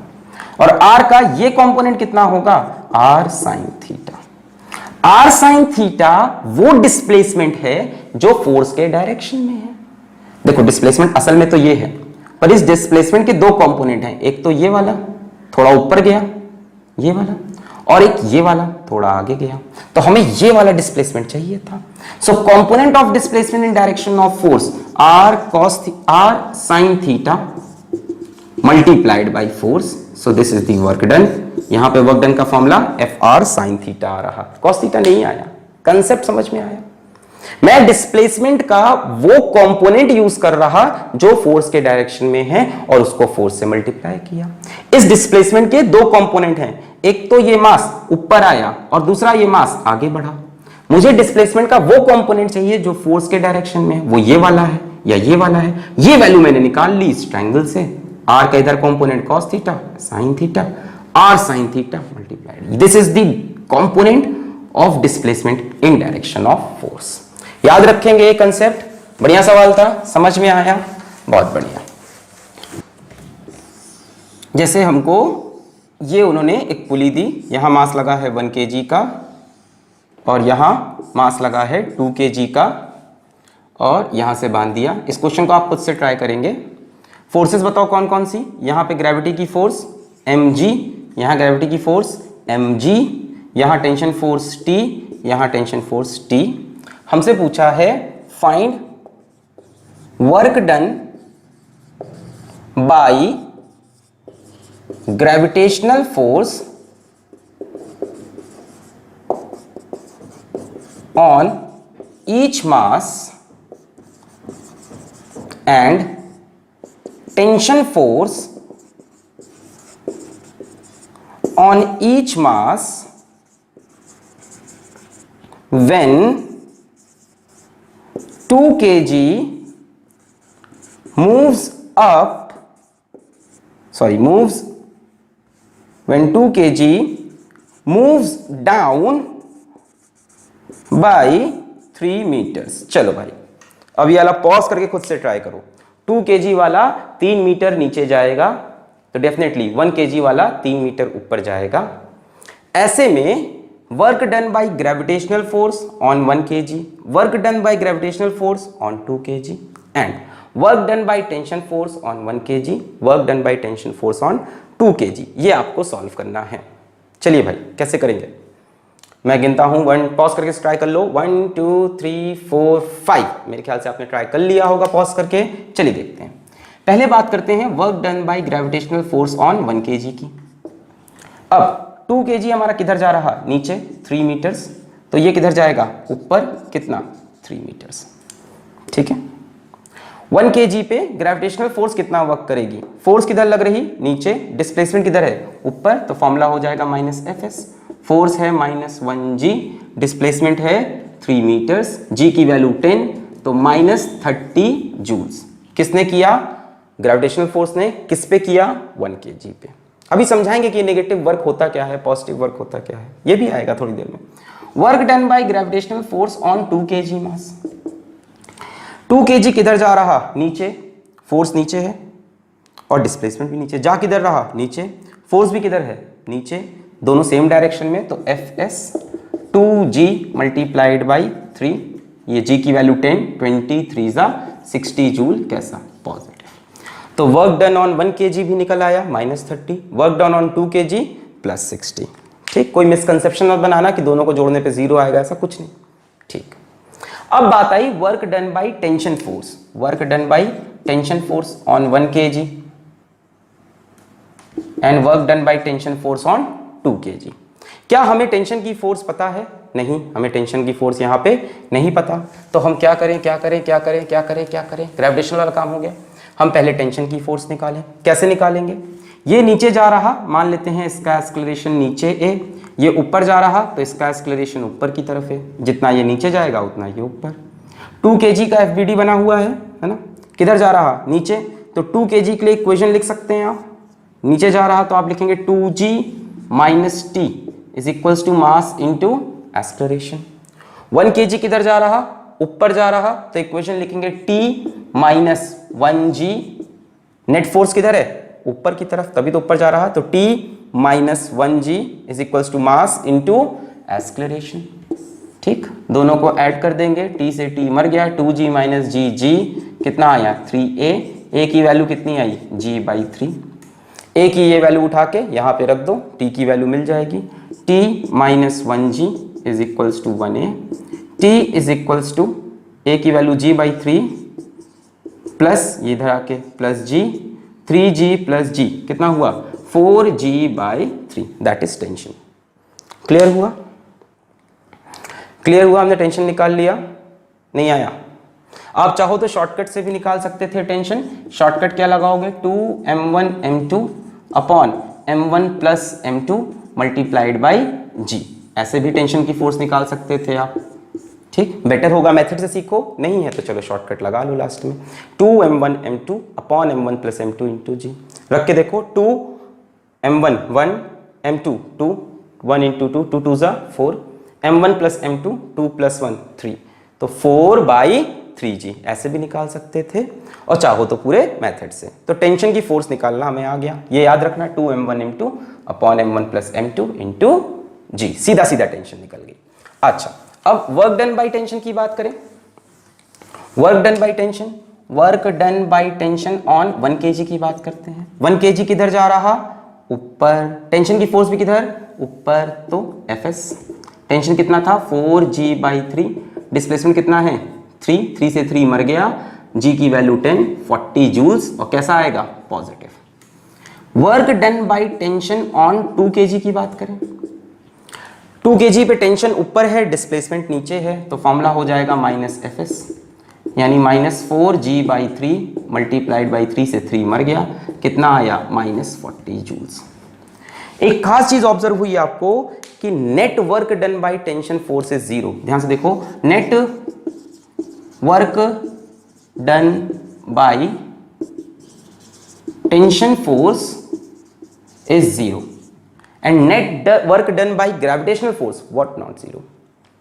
और आर का ये कंपोनेंट कितना होगा, R sine theta. R sine theta वो डिस्प्लेसमेंट है जो फोर्स के डायरेक्शन में है। देखो डिस्प्लेसमेंट असल में तो ये है, पर इस डिस्प्लेसमेंट के दो कंपोनेंट हैं, एक तो ये वाला थोड़ा ऊपर गया, ये वाला, और एक ये वाला थोड़ा आगे गया। तो हमें ये वाला डिस्प्लेसमेंट चाहिए था। So component of displacement in direction of force r cos r sine theta multiplied by force. So this is the work done. यहां पे वर्क डन का formula F r sine theta आ रहा, कॉस थीटा नहीं आया। कंसेप्ट समझ में आया? मैं डिस्प्लेसमेंट का वो कंपोनेंट यूज कर रहा जो फोर्स के डायरेक्शन में है और उसको फोर्स से मल्टीप्लाई किया। इस डिस्प्लेसमेंट के दो कंपोनेंट हैं, एक तो ये मास ऊपर आया और दूसरा ये मास आगे बढ़ा। मुझे डिस्प्लेसमेंट का वो कंपोनेंट चाहिए जो फोर्स के डायरेक्शन में है, वो ये वाला है या ये वाला है। ये वैल्यू मैंने निकाल ली इस ट्रायंगल से। आर का इधर component cos theta sine theta, R sine theta multiplied, this is the component of displacement in direction of force. याद रखेंगे ये कंसेप्ट। बढ़िया सवाल था, समझ में आया, बहुत बढ़िया। जैसे हमको ये उन्होंने एक पुली दी, यहां मास लगा है 1 kg का और यहां मास लगा है 2 kg का, और यहां से बांध दिया। इस क्वेश्चन को आप खुद से ट्राई करेंगे। फोर्सेस बताओ कौन कौन सी। यहां पे ग्रेविटी की फोर्स mg, यहां ग्रेविटी की फोर्स mg, यहां टेंशन फोर्स T, यहां टेंशन फोर्स T। हमसे पूछा है find work done by gravitational force on each mass and tension force on each mass when 2 kg moves when 2 kg moves down by 3 meters। चलो भाई अब ये वाला पॉज करके खुद से ट्राई करो। 2 kg वाला 3 मीटर नीचे जाएगा तो डेफिनेटली 1 kg वाला 3 मीटर ऊपर जाएगा। ऐसे में work done by gravitational force on 1 kg, work done by gravitational force on 2 kg and work done by tension force on 1 kg, work done by tension force on 2 kg, ये आपको सॉल्व करना है। चलिए भाई कैसे करेंगे, मैं गिनता हूं 1, पॉज करके ट्राई कर लो। 1 2 3 4 5। मेरे ख्याल से आपने ट्राई कर लिया होगा पॉज करके। चलिए देखते हैं। पहले बात करते हैं work done by gravitational force on 1 kg की। अब 2 kg हमारा किधर जा रहा, नीचे 3 मीटर्स, तो ये किधर जाएगा, ऊपर कितना 3 मीटर्स। ठीक है, 1 kg पे ग्रेविटेशनल फोर्स कितना वर्क करेगी, फोर्स किधर लग रही, नीचे, डिस्प्लेसमेंट किधर है, ऊपर, तो फॉर्मूला हो जाएगा -Fs। फोर्स है -1g, डिस्प्लेसमेंट है 3 मीटर्स, g की वैल्यू 10, तो -30 जूल्स। किसने किया, ग्रेविटेशनल फोर्स ने। किस पे किया, 1 kg पे। अभी समझाएंगे कि नेगेटिव वर्क होता क्या है, पॉजिटिव वर्क होता क्या है, ये भी आएगा थोड़ी देर में। Work done by gravitational force on 2 kg mass. 2 kg किधर जा रहा, नीचे, फोर्स नीचे है और डिस्प्लेसमेंट भी नीचे। जा किधर रहा, नीचे, फोर्स भी किधर है, नीचे, दोनों सेम डायरेक्शन में, तो Fs 2g मल्टीप्लाइड बाई 3, ये जी की वैल्यू 10, 20 3 ज़ा 60 जूल, कैसा पॉजिटिव। तो वर्क डन ऑन 1 kg भी निकल आया -30, वर्क डन ऑन 2 kg +60। ठीक, कोई मिसकंसेप्शन मत बनाना कि दोनों को जोड़ने पे 0 आएगा, ऐसा कुछ नहीं। ठीक, अब बात I work done by tension force. Work done by tension force on 1 kg and work done by tension force on 2 kg। क्या हमें टेंशन की फोर्स पता है? नहीं, हमें टेंशन की फोर्स यहाँ पे नहीं पता। तो हम क्या करें, क्या करें, क्या करें, क्या करें, क्या करें? ग्रेविटेशनल वाला काम हो गया। हम पहले टेंशन की फोर्स निकालें। कैसे निकालेंगे? ये नीचे जा रहा, मान लेते हैं इसका एक्सेलरेशन नीचे ए, ये ऊपर जा रहा तो इसका एक्सेलरेशन ऊपर की तरफ है, जितना ये नीचे जाएगा उतना ये ऊपर। 2 kg का FBD बना हुआ है ना, किधर जा रहा? नीचे। तो 2 kg के लिए इक्वेशन लिख सकते हैं आप, नीचे जा रहा तो आप लिखेंगे 2g minus T is equals to mass into acceleration. 1 kg किधर जा रहा? ऊपर जा रहा, तो इक्वेशन लिखेंगे t minus 1g। Net force किधर है? ऊपर की तरफ, तभी तो ऊपर जा रहा, तो t minus 1g is equals to mass into acceleration. ठीक, दोनों को ऐड कर देंगे, t से t मर गया, 2g माइनस जी, g कितना आया? 3a। a की वैल्यू कितनी आई? g/3। a की ये वैल्यू उठा के यहाँ पे रख दो, t की वैल्यू मिल जाएगी, t minus 1g is equals to 1a। t is equals to a की वैल्यू g/3 प्लस ये इधर आके plus g, 3g plus g कितना हुआ? 4g/3, that is tension. Clear हुआ? क्लियर हुआ? हमने टेंशन निकाल लिया, नहीं आया? आप चाहो तो शॉर्टकट से भी निकाल सकते थे टेंशन। शॉर्टकट क्या लगाओगे? 2m1 m2 upon m1 plus m2 multiplied by g। ऐसे भी टेंशन की फोर्स निकाल सकते थे आप। ठीक, बेटर होगा मेथड से सीखो, नहीं है तो चलो शॉर्टकट लगा लो लास्ट में। 2m1 m2 upon m1 plus m2 into जी। रख के देखो, 2m1 1, m2 2, 1 इंटू 2, 2 2 ज़ा 4, m1 प्लस m2 2 प्लस 1 3, तो 4/3g ऐसे भी निकाल सकते थे, और चाहो तो पूरे मेथड से। तो टेंशन की फोर्स निकालना हमें आ गया, ये याद रखना, 2m1 m2 upon m1 plus m2 into जी। सीधा सीधा टेंशन निकल गई। अच्छा, अब वर्क डन बाई टेंशन की बात करें। Work done by tension, work done by tension on 1 kg की बात करते हैं। 1 kg किधर जा रहा? ऊपर। टेंशन की फोर्स भी किधर? ऊपर, तो Fs। टेंशन कितना था? 4g/3। डिस्प्लेसमेंट कितना है? 3, 3 से 3 मर गया, g की वैल्यू 10, 40 जूल्स, और कैसा आएगा? Positive. Work done by tension on 2 kg की बात करें। 2 kg पे टेंशन ऊपर है, डिस्प्लेसमेंट नीचे है, तो फॉर्मूला हो जाएगा -Fs, यानी -4g/3 मल्टीप्लाइड बाई 3 से 3 मर गया, कितना आया? -40 जूल्स। एक खास चीज ऑब्जर्व हुई आपको कि net work done by tension force is 0। ध्यान से देखो, net work done by tension force is 0 and net work done by gravitational force what not 0।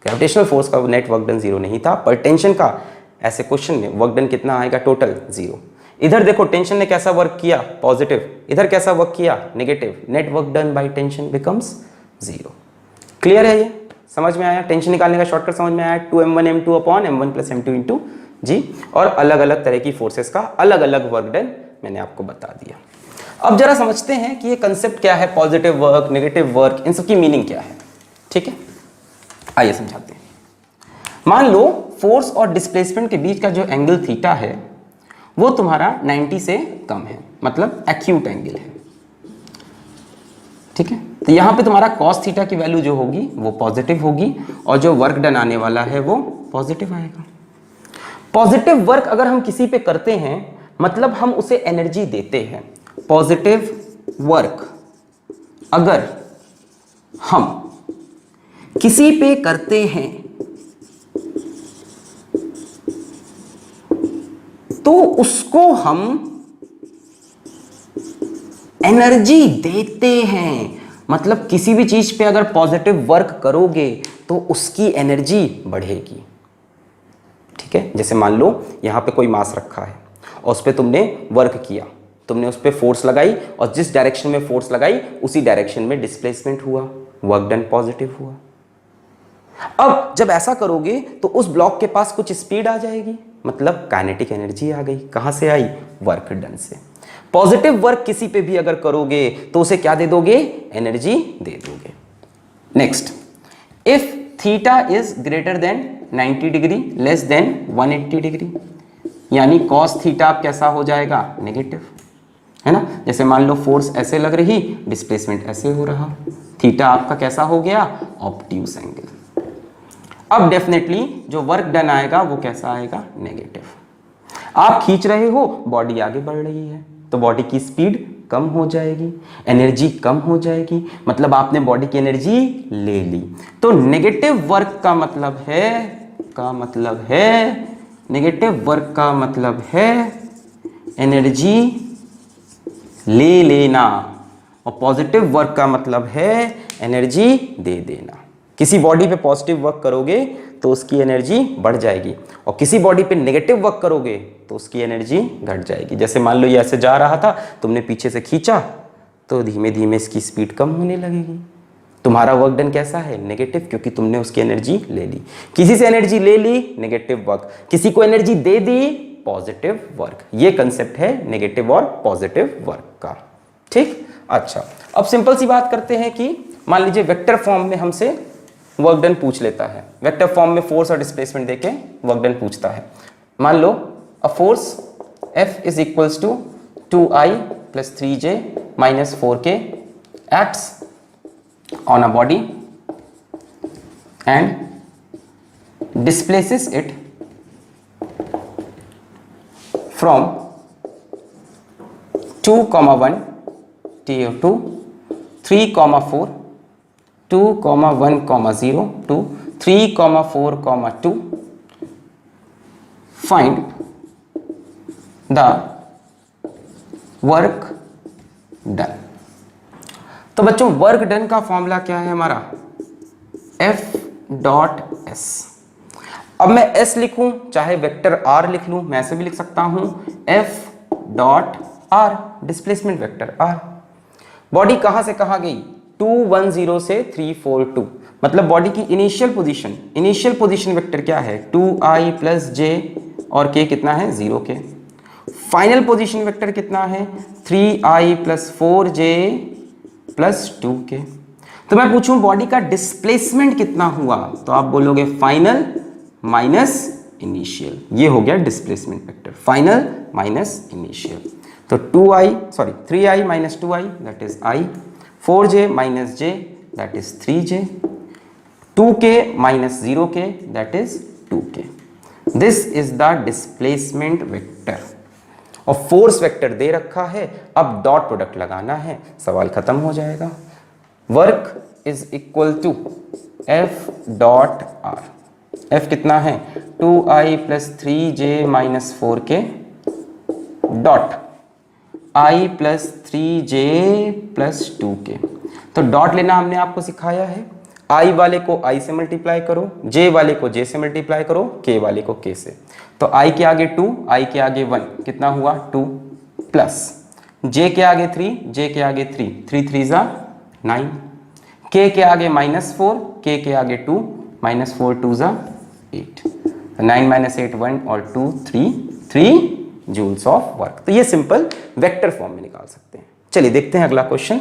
Gravitational force का नेट वर्क डन 0 नहीं था, पर टेंशन का ऐसे क्वेश्चन में वर्क डन कितना आएगा? टोटल 0। इधर देखो, टेंशन ने कैसा वर्क किया? पॉजिटिव। इधर कैसा वर्क किया? Negative. Net work done by tension becomes 0। Clear है? ये समझ में आया? टेंशन निकालने का शॉर्टकट समझ में आया? 2m1 m2 upon m1 plus m2 into जी। और अलग अलग तरह की फोर्सेस का अलग अलग वर्क डन मैंने आपको बता दिया। अब जरा समझते हैं कि ये कंसेप्ट क्या है, पॉजिटिव वर्क, नेगेटिव वर्क, इन सब की मीनिंग क्या है। ठीक है, आइए समझाते हैं। मान लो फोर्स और डिस्प्लेसमेंट के बीच का जो एंगल थीटा है वो तुम्हारा 90 से कम है, मतलब एक्यूट एंगल है। ठीक है, तो यहां पे तुम्हारा cos थीटा की वैल्यू जो होगी वो पॉजिटिव होगी, और जो वर्क डन आने वाला है वो पॉजिटिव आएगा। पॉजिटिव वर्क अगर हम किसी पे करते हैं, मतलब हम उसे एनर्जी देते हैं। पॉजिटिव वर्क अगर हम किसी पे करते हैं तो उसको हम एनर्जी देते हैं। मतलब किसी भी चीज पे अगर पॉजिटिव वर्क करोगे तो उसकी एनर्जी बढ़ेगी। ठीक है, जैसे मान लो यहां पे कोई मास रखा है और उस पर तुमने वर्क किया, तुमने उस पर फोर्स लगाई, और जिस डायरेक्शन में फोर्स लगाई उसी डायरेक्शन में डिस्प्लेसमेंट हुआ, वर्क डन पॉजिटिव हुआ। अब जब ऐसा करोगे तो उस ब्लॉक के पास कुछ स्पीड आ जाएगी, मतलब काइनेटिक एनर्जी आ गई। कहां से आई? वर्क डन से। पॉजिटिव वर्क किसी पे भी अगर करोगे तो उसे क्या दे दोगे? एनर्जी दे दोगे। Next, if theta is greater than 90 degree less than 180 degree, यानी कॉस थीटा कैसा हो जाएगा? नेगेटिव, है ना। जैसे मान लो फोर्स ऐसे लग रही, डिस्प्लेसमेंट ऐसे हो रहा, थीटा आपका कैसा हो गया? Obtuse angle. अब डेफिनेटली जो वर्क डन आएगा वो कैसा आएगा? नेगेटिव। आप खींच रहे हो, बॉडी आगे बढ़ रही है, तो बॉडी की स्पीड कम हो जाएगी, एनर्जी कम हो जाएगी, मतलब आपने बॉडी की एनर्जी ले ली। तो नेगेटिव वर्क का मतलब है नेगेटिव वर्क का मतलब है एनर्जी ले लेना, और पॉजिटिव वर्क का मतलब है एनर्जी दे देना। किसी बॉडी पे पॉजिटिव वर्क करोगे तो उसकी एनर्जी बढ़ जाएगी, और किसी बॉडी पे नेगेटिव वर्क करोगे तो उसकी एनर्जी घट जाएगी। जैसे मान लो ये ऐसे जा रहा था, तुमने पीछे से खींचा तो धीमे धीमे इसकी स्पीड कम होने लगेगी। तुम्हारा वर्क डन कैसा है? नेगेटिव, क्योंकि तुमने उसकी एनर्जी ले ली। किसी से एनर्जी ले ली, नेगेटिव वर्क, किसी को एनर्जी दे दी, पॉजिटिव वर्क। ये कंसेप्ट है नेगेटिव और पॉजिटिव वर्क का। ठीक, अच्छा, अब सिंपल सी बात करते हैं कि मान लीजिए वेक्टर फॉर्म में हमसे वर्क डन पूछ लेता है, वेक्टर फॉर्म में फोर्स और डिस्प्लेसमेंट देके वर्क डन पूछता है। मान लो a force F is equals to 2I plus 3J minus 4K acts on a body and displaces it from 2,1 to 3,4 2,1,0 to 3,4,2 find the work done। तो बच्चों वर्क डन का फॉर्मूला क्या है हमारा? F dot S। अब मैं S लिखूं चाहे वेक्टर R लिख लूं, मैं ऐसे भी लिख सकता हूं F dot R, displacement vector R। Body कहां से कहां गई? 210 से 342, मतलब बॉडी की इनिशियल पोजीशन वेक्टर क्या है? 2I प्लस J और K कितना है? 0K। फाइनल पोजीशन वेक्टर कितना है? 3I plus 4J plus 2K। तो मैं पूछूं बॉडी का डिस्प्लेसमेंट कितना हुआ, तो आप बोलोगे फाइनल माइनस इनिशियल। ये हो गया displacement vector, final minus initial. तो 3I minus 2I that is I, 4J minus J that is 3J, 2K minus 0K that is 2K। This is the displacement vector, और फोर्स वेक्टर दे रखा है। अब डॉट प्रोडक्ट लगाना है, सवाल खत्म हो जाएगा। Work is equal to F dot R। F कितना है? 2I plus 3J minus 4K dot I plus 3J plus 2K। तो डॉट लेना हमने आपको सिखाया है। I वाले को I से मल्टीप्लाई करो, J वाले को J से मल्टीप्लाई करो, K वाले को K से। तो I के आगे 2, I के आगे 1 कितना हुआ? 2 प्लस J के आगे 3, J के आगे 3, 3 3 जा 9, K के आगे माइनस 4, K के आगे 2, माइनस 4 2 जा 8, 9 माइनस 8 1 और 2 3 जूल्स ऑफ वर्क। तो ये सिंपल वेक्टर फॉर्म में निकाल सकते हैं। चलिए देखते हैं अगला क्वेश्चन।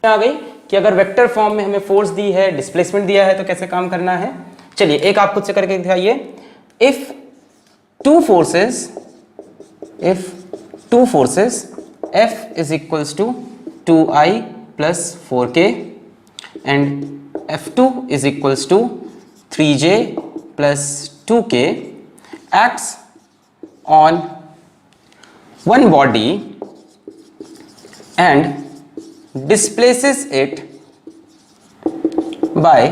आ गई कि अगर वेक्टर फॉर्म में हमें फोर्स दी है, डिस्प्लेसमेंट दिया है, तो कैसे काम करना है। चलिए एक आप खुद से करके दिखाइए। If two forces F is equals to 2I plus 4K and F2 is equals to 3J plus 2K acts on one body and displaces it by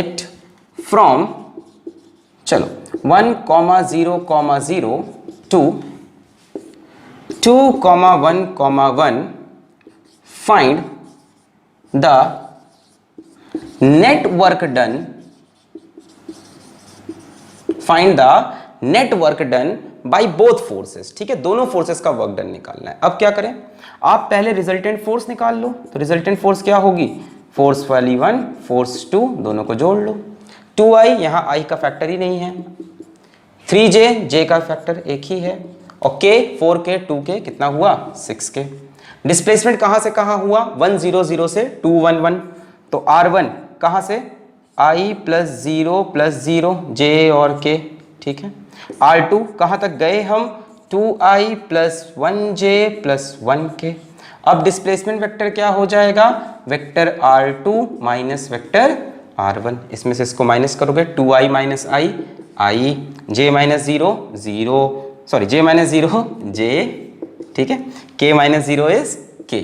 it from 1,0,0 to 2,1,1 find the net work done by both forces. ठीक है, दोनों फोर्सेस का वर्क डन निकालना है। अब क्या करें, आप पहले रिजल्टेंट फोर्स निकाल लो। तो रिजल्टेंट फोर्स क्या होगी? फोर्स वाली 1, फोर्स 2, दोनों को जोड़ लो। 2i, यहाँ i का फैक्टर ही नहीं है। 3j, j का फैक्टर एक ही है। और k, 4k, 2k कितना हुआ 6k। डिस्प्लेसमेंट कहाँ से कहाँ हुआ 1 0 0 से 2 1 1। तो r1 कहाँ से i प्लस 0 प्लस 0 j और k, ठीक है। r2 कहाँ तक गए हम 2i plus 1j plus 1k। अब डिस्प्लेसमेंट वेक्टर क्या हो जाएगा vector r2 minus vector r1। इसमें से इसको माइनस करोगे 2i minus i, j minus 0 0, sorry j minus 0 j, ठीक है। k minus 0 is k।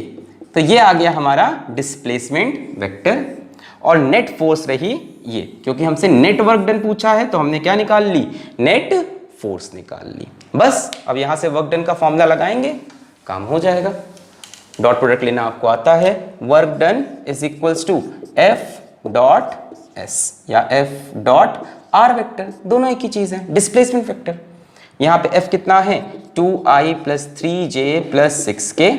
तो ये आ गया हमारा डिस्प्लेसमेंट वेक्टर। और नेट फोर्स रही ये, क्योंकि हमसे नेट वर्क डन पूछा है तो हमने क्या निकाल ली नेट फोर्स निकाल ली। बस अब यहां से वर्क डन का फॉर्मूला लगाएंगे, काम हो जाएगा। डॉट प्रोडक्ट लेना आपको आता है। Work done is equals to F dot S या F डॉट R वेक्टर, दोनों एक ही चीज है, डिस्प्लेसमेंट वेक्टर। यहाँ पे F कितना है 2i plus 3j plus 6k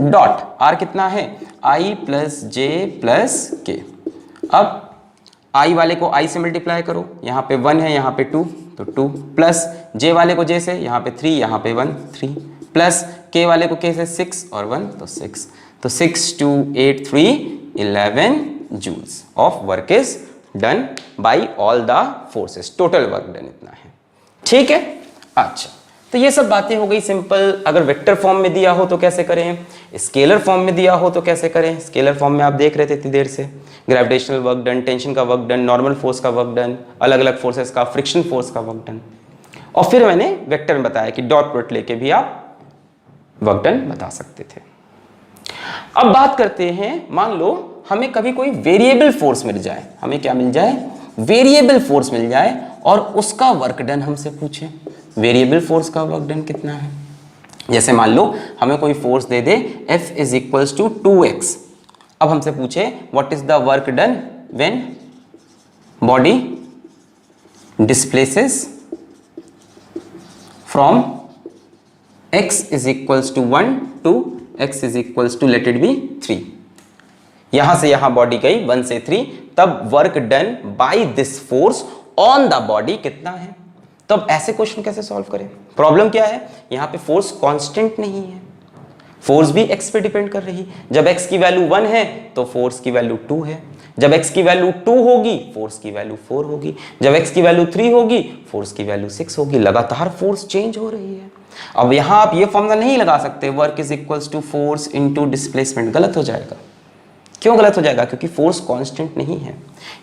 dot R कितना है i plus j plus k। अब i वाले को i से मल्टीप्लाई करो, यहाँ पे 1 है यहाँ पे 2 तो 2, प्लस j वाले को j से, यहाँ पे 3 यहाँ पे 1 3, प्लस k वाले को k से 6 और 1 तो 6। तो 6 2 8 3 11 joules of work is done by all the forces. Total work done इतना है, ठीक है। अच्छा, तो ये सब बातें हो गई सिंपल। अगर वेक्टर फॉर्म में दिया हो तो कैसे करें, स्केलर फॉर्म में दिया हो तो कैसे करें। स्केलर फॉर्म में आप देख रहे थे इतनी देर से, ग्रेविटेशनल वर्क डन, टेंशन का वर्क डन, नॉर्मल फोर्स का वर्क डन, अलग अलग फोर्सेस का, फ्रिक्शन फोर्स का वर्क डन। और फिर मैंने वेक्टर में बताया कि डॉट प्रोडक्ट लेके भी आप वर्क डन बता सकते थे। अब बात करते हैं, मान लो हमें कभी कोई वेरिएबल फोर्स मिल जाए, हमें क्या मिल जाए वेरिएबल फोर्स मिल जाए और उसका वर्क डन हमसे पूछे वेरिएबल फोर्स का वर्क डन कितना है। जैसे मान लो हमें कोई फोर्स दे दे F is equals to 2x। अब हमसे पूछे what is the work done when body displaces from x is equals to 1 to x is equals to let it be 3। यहां से यहां बॉडी गई 1 से 3, तब work done by this force on the body कितना है। तो अब ऐसे क्वेश्चन कैसे सॉल्व करें। प्रॉब्लम क्या है, यहां पे फोर्स कांस्टेंट नहीं है, फोर्स भी x पे डिपेंड कर रही। जब x की वैल्यू 1 है तो फोर्स की वैल्यू 2 है, जब x की वैल्यू 2 होगी फोर्स की वैल्यू 4 होगी, जब x की वैल्यू 3 होगी फोर्स की वैल्यू 6 होगी। लगातार फोर्स चेंज हो रही है। अब यहां आप ये फॉर्मूला नहीं लगा सकते work is equals to force into displacement, गलत हो जाएगा। क्यों गलत हो जाएगा, क्योंकि फोर्स कांस्टेंट नहीं है।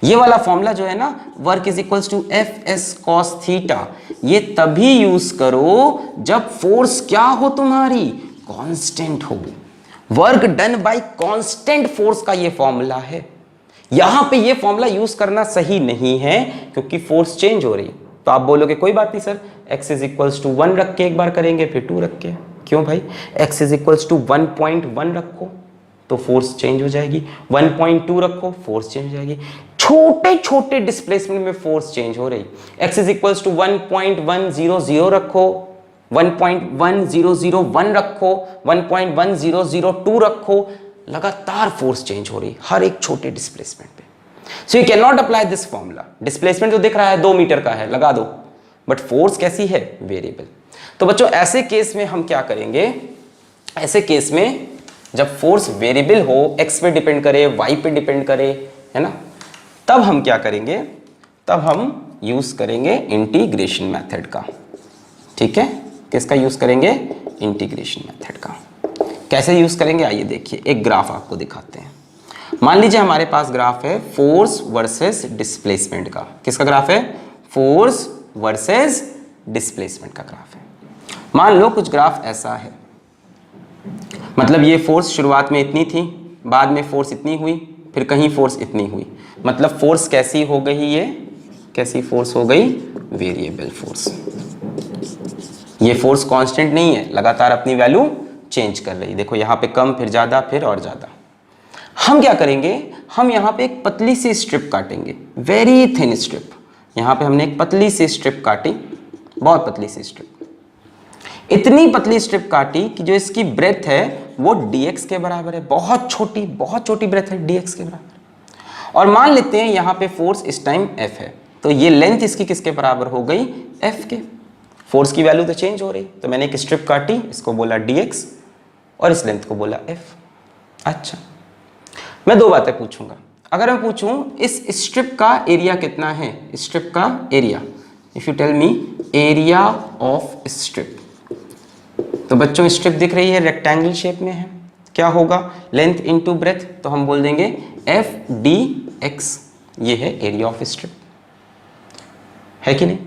ये वाला फॉर्मूला जो है ना work is equals to Fs cos theta, ये तभी यूज करो जब फोर्स क्या हो तुम्हारी कांस्टेंट हो। Work done bye constant force का ये फॉर्मूला है। यहां पे ये फॉर्मूला यूज करना सही नहीं है क्योंकि फोर्स चेंज हो रही। तो आप बोलोगे कोई बात नहीं sir, x is equals to 1 रख के एक बार करेंगे फिर 2 रख के। क्यों भाई, x इज इक्वल्स टू 1.1 रखो तो फोर्स चेंज हो जाएगी, 1.2 रखो फोर्स चेंज हो जाएगी। छोटे छोटे डिस्प्लेसमेंट में फोर्स चेंज हो रही। x इज इक्वल्स टू 1.100 रखो, 1.1001 रखो, 1.1002 रखो, लगातार फोर्स चेंज हो रही हर एक छोटे डिस्प्लेसमेंट पे। So you can not apply this formula. Displacement जो दिख रहा है 2 मीटर का है, लगा दो, बट फोर्स कैसी है वेरिएबल। तो बच्चों ऐसे केस में हम क्या करेंगे, ऐसे केस में जब फोर्स वेरिएबल हो, x पे डिपेंड करे, y पे डिपेंड करे, है ना, तब हम क्या करेंगे, तब हम यूज करेंगे इंटीग्रेशन मेथड का। ठीक है, किसका यूज करेंगे, इंटीग्रेशन मेथड का। कैसे यूज करेंगे आइए देखिए, एक ग्राफ आपको दिखाते हैं। मान लीजिए हमारे पास ग्राफ है फोर्स वर्सेस डिस्प्लेसमेंट का। किसका ग्राफ है, फोर्स वर्सेस डिस्प्लेसमेंट का ग्राफ है। मान लो कुछ ग्राफ ऐसा है, मतलब ये फोर्स शुरुआत में इतनी थी, बाद में फोर्स इतनी हुई, फिर कहीं फोर्स इतनी हुई। मतलब फोर्स कैसी हो गई, ये कैसी फोर्स हो गई, वेरिएबल फोर्स। ये फोर्स कांस्टेंट नहीं है, लगातार अपनी वैल्यू चेंज कर रही। देखो यहाँ पे कम, फिर ज्यादा, फिर और ज्यादा। हम क्या करेंगे, हम यहाँ पे एक पतली सी स्ट्रिप काटेंगे, वेरी थिन स्ट्रिप। यहाँ पे हमने एक पतली सी स्ट्रिप काटी, बहुत पतली सी स्ट्रिप, इतनी पतली स्ट्रिप काटी कि जो इसकी ब्रेथ है वो dx के बराबर है, बहुत छोटी ब्रेथ है, dx के बराबर। और मान लेते हैं यहाँ पे फोर्स इस टाइम f है, तो ये लेंथ इसकी किसके बराबर हो गई, f के। फोर्स की वैल्यू तो चेंज हो रही, तो मैंने एक स्ट्रिप काटी, इसको बोला dx और इस लेंथ को बोला f। अच्छा, मैं दो बातें पूछूंगा। अगर मैं पूछूं इस स्ट्रिप का एरिया कितना है, स्ट्रिप का area, if you tell me area of strip, तो बच्चों स्ट्रिप दिख रही है, रेक्टेंगल शेप में है, क्या होगा, लेंथ इनटू ब्रेथ, तो हम बोल देंगे एफ डी एक्स, ये है एरिया ऑफ स्ट्रिप, है कि नहीं।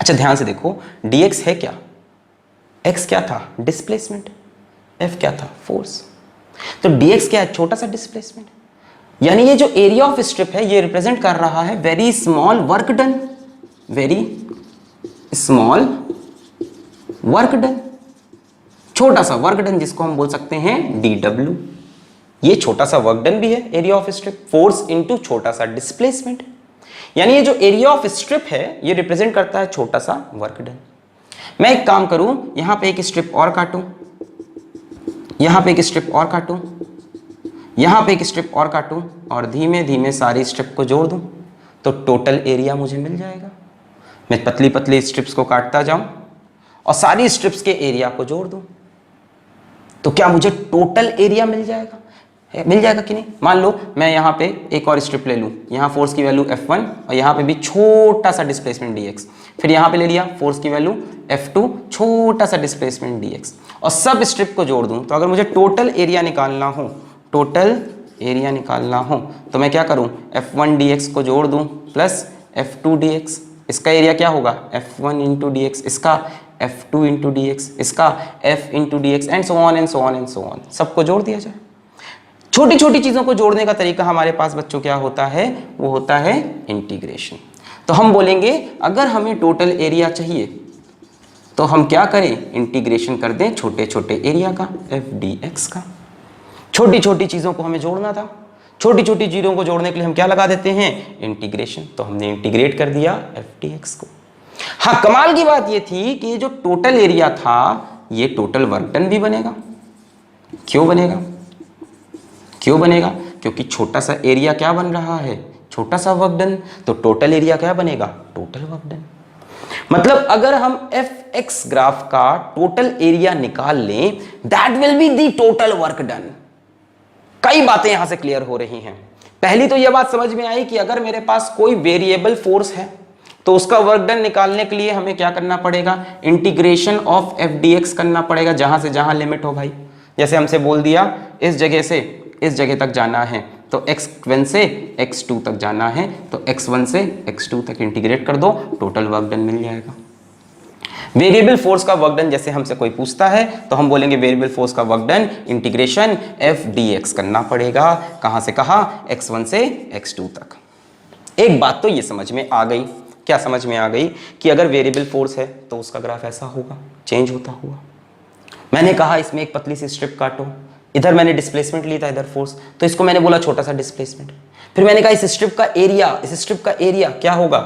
अच्छा ध्यान से देखो, dx है क्या, x क्या था, डिस्प्लेसमेंट, f क्या था, फोर्स। तो dx क्या है, छोटा सा डिस्प्लेसमेंट, यानी ये जो एरिया ऑफ स्ट्रिप है ये रिप्रेजेंट कर रहा है very small work done, very small work done, छोटा सा वर्क डन, जिसको हम बोल सकते हैं dw। ये छोटा सा वर्क डन भी है area of strip, force into छोटा सा डिस्प्लेसमेंट, यानी ये जो एरिया ऑफ स्ट्रिप है ये रिप्रेजेंट करता है छोटा सा वर्क डन। मैं एक काम करूं, यहां पे एक स्ट्रिप और काटूं, यहां पे एक स्ट्रिप और काटूं, यहां पे एक स्ट्रिप और काटूं, और धीमे धीमे सारी स्ट्रिप को जोड़ दूं, तो टोटल एरिया मुझे मिल जाएगा। मैं पतली पतली स्ट्रिप्स को काटता जाऊं और सारी स्ट्रिप्स के एरिया को जोड़ दूं, तो क्या मुझे टोटल एरिया मिल जाएगा, मिल जाएगा कि नहीं। मान लो मैं यहाँ पे एक और स्ट्रिप ले लूँ, यहाँ फोर्स की वैल्यू F1 और यहाँ पे भी छोटा सा डिस्प्लेसमेंट dx, फिर यहाँ पे ले लिया फोर्स की वैल्यू F2, छोटा सा डिस्प्लेसमेंट dx, और सब स्ट्रिप को जोड़ दूँ, तो अगर मुझे टोटल एरिया निकालना हो, टोटल एरिया निकालना हो, तो मैं क्या करूँ, F1 dx को जोड़ दूँ प्लस F2 dx, इसका एरिया क्या होगा, F1 इंटू dx, इसका F2 इंटू dx, इसका F into dx, and so on and so on and so on, सबको जोड़ दिया जाए। छोटी छोटी चीजों को जोड़ने का तरीका हमारे पास बच्चों क्या होता है, वो होता है इंटीग्रेशन। तो हम बोलेंगे अगर हमें टोटल एरिया चाहिए तो हम क्या करें, इंटीग्रेशन कर दें छोटे छोटे एरिया का, एफ डी एक्स का। छोटी छोटी चीजों को हमें जोड़ना था, छोटी छोटी चीजों को जोड़ने के लिए हम क्या लगा देते हैं, इंटीग्रेशन, तो हमने इंटीग्रेट कर दिया एफ डी एक्स को। हाँ, कमाल की बात ये थी कि ये जो टोटल एरिया था ये टोटल वर्क डन भी बनेगा। क्यों बनेगा, क्यों बनेगा, क्योंकि छोटा सा एरिया क्या बन रहा है, छोटा सा वर्क डन, तो टोटल एरिया क्या बनेगा, टोटल वर्क डन। मतलब अगर हम एफ एक्स ग्राफ का टोटल एरिया निकाल लें, that will be the total work done. कई बातें यहां से क्लियर हो रही हैं। पहली तो यह बात समझ में आई कि अगर मेरे पास कोई वेरिएबल फोर्स है तो उसका वर्क डन निकालने के लिए हमें क्या करना पड़ेगा, integration of F D x करना पड़ेगा, जहां से जहां लिमिट हो भाई। जैसे हमसे बोल दिया इस जगह से इस जगह तक जाना है तो x1 से x2 तक जाना है, तो x1 से x2 तक इंटीग्रेट कर दो, टोटल वर्क डन मिल जाएगा। वेरिएबल फोर्स का वर्क डन जैसे हमसे कोई पूछता है तो हम बोलेंगे वेरिएबल फोर्स का work done integration F D x करना पड़ेगा, कहां से कहां, x1 से x2 तक। एक बात तो ये समझ में आ गई, क्या समझ में आ गई, कि अगर वेरिएबल फोर्स है तो उसका ग्राफ ऐसा होगा, चेंज होता हुआ। मैंने कहा इसमें एक पतली सी स्ट्रिप काटो, इधर मैंने डिस्प्लेसमेंट लिया था, इधर फोर्स, तो इसको मैंने बोला छोटा सा डिस्प्लेसमेंट। फिर मैंने कहा इस स्ट्रिप का एरिया क्या होगा,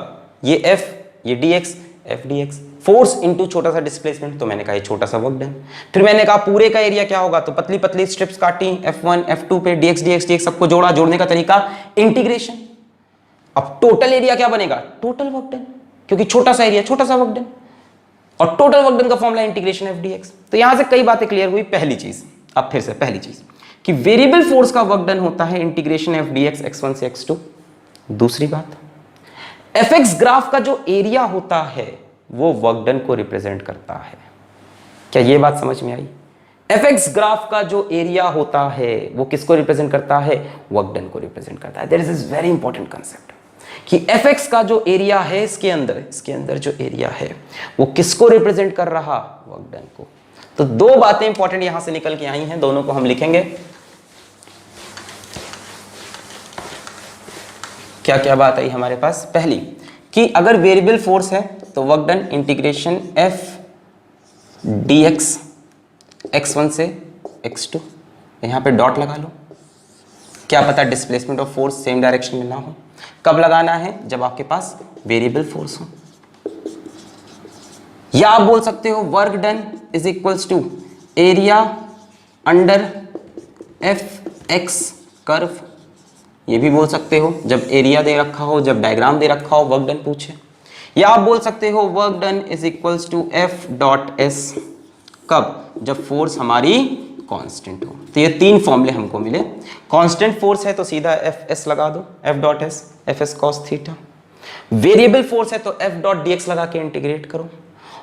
ये f, ये dx, f dx, force into छोटा सा डिस्प्लेसमेंट, तो मैंने कहा ये छोटा सा वर्क डन। फिर मैंने कहा पूरे का एरिया क्या होगा, तो पतली पतली स्ट्रिप्स काटी, f1 f2 पे dx dx dx सबको जोड़ा, जोड़ने का तरीका इंटीग्रेशन। अब टोटल एरिया क्या बनेगा, टोटल वर्क डन, क्योंकि छोटा सा एरिया छोटा सा वर्क डन, और टोटल वर्क डन का फॉर्मूला इंटीग्रेशन एफ dx। तो यहां से कई बातें क्लियर हुई। पहली चीज, अब फिर से पहली चीज, कि वेरिएबल फोर्स का वर्क डन होता है इंटीग्रेशन एफ dx x1 से x2। दूसरी बात, एफ एक्स ग्राफ का जो एरिया होता है वो वर्क डन को रिप्रेजेंट करता है। क्या ये बात समझ में आई? एफ एक्स ग्राफ का जो एरिया होता है वो किसको रिप्रेजेंट करता है, वर्क डन को रिप्रेजेंट करता है। That is very important concept कि एफ एक्स का जो एरिया है इसके अंदर जो एरिया है वो किसको रिप्रेजेंट कर रहा, वर्क डन को। तो दो बातें इंपॉर्टेंट यहां से निकल के आई हैं, दोनों को हम लिखेंगे। क्या क्या बात आई हमारे पास, पहली कि अगर वेरिएबल फोर्स है तो work done integration F D X x1 से x2, यहां पे डॉट लगा लो, क्या पता displacement of force same direction में ना हो। कब लगाना है, जब आपके पास वेरिएबल फोर्स हो। या आप बोल सकते हो work done is equals to area under F X curve, ये भी बोल सकते हो जब एरिया दे रखा हो, जब डायग्राम दे रखा हो, वर्क डन पूछे। या आप बोल सकते हो work done is equals to F dot S, कब? जब फोर्स हमारी कांस्टेंट हो। तो ये तीन फॉर्मूले हमको मिले। कांस्टेंट फोर्स है तो सीधा एफ एस लगा दो, F dot S, F S cos theta. Variable force है तो एफ डॉट डी एक्स लगा के इंटीग्रेट करो।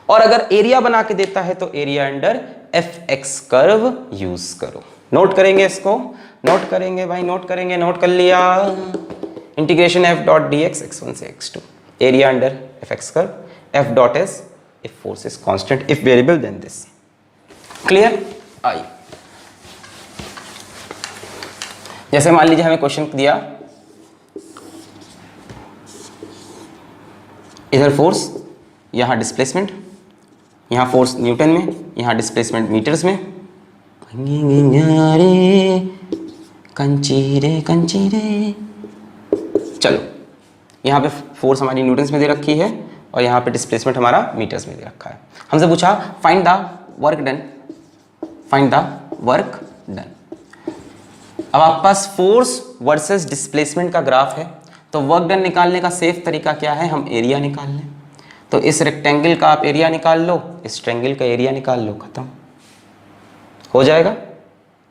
और अगर एरिया बना के देता है तो area under F X curve use करो। नोट करेंगे इसको, नोट करेंगे भाई, नोट करेंगे, नोट कर लिया। Integration F dot D X x1 से x2, area under F X curve, F dot S if force is constant, if variable then this. Clear? आइए, जैसे मान लीजिए हमें क्वेश्चन दिया, इधर फोर्स, यहां डिस्प्लेसमेंट, यहां फोर्स न्यूटन में, यहां डिस्प्लेसमेंट मीटर्स में। कंचीरे कंचीरे, चलो यहां पे फोर्स हमारी न्यूटन्स में दे रखी है और यहां पे डिस्प्लेसमेंट हमारा मीटर्स में दे रखा है। हमसे पूछा find the work done, find the work done. अब आपके पास फोर्स वर्सेस डिस्प्लेसमेंट का ग्राफ है, तो वर्क डन निकालने का सेफ तरीका क्या है? हम एरिया निकाल लें। तो इस रेक्टेंगल का आप एरिया निकाल लो, इस ट्रायंगल का एरिया निकाल लो, खत्म हो जाएगा।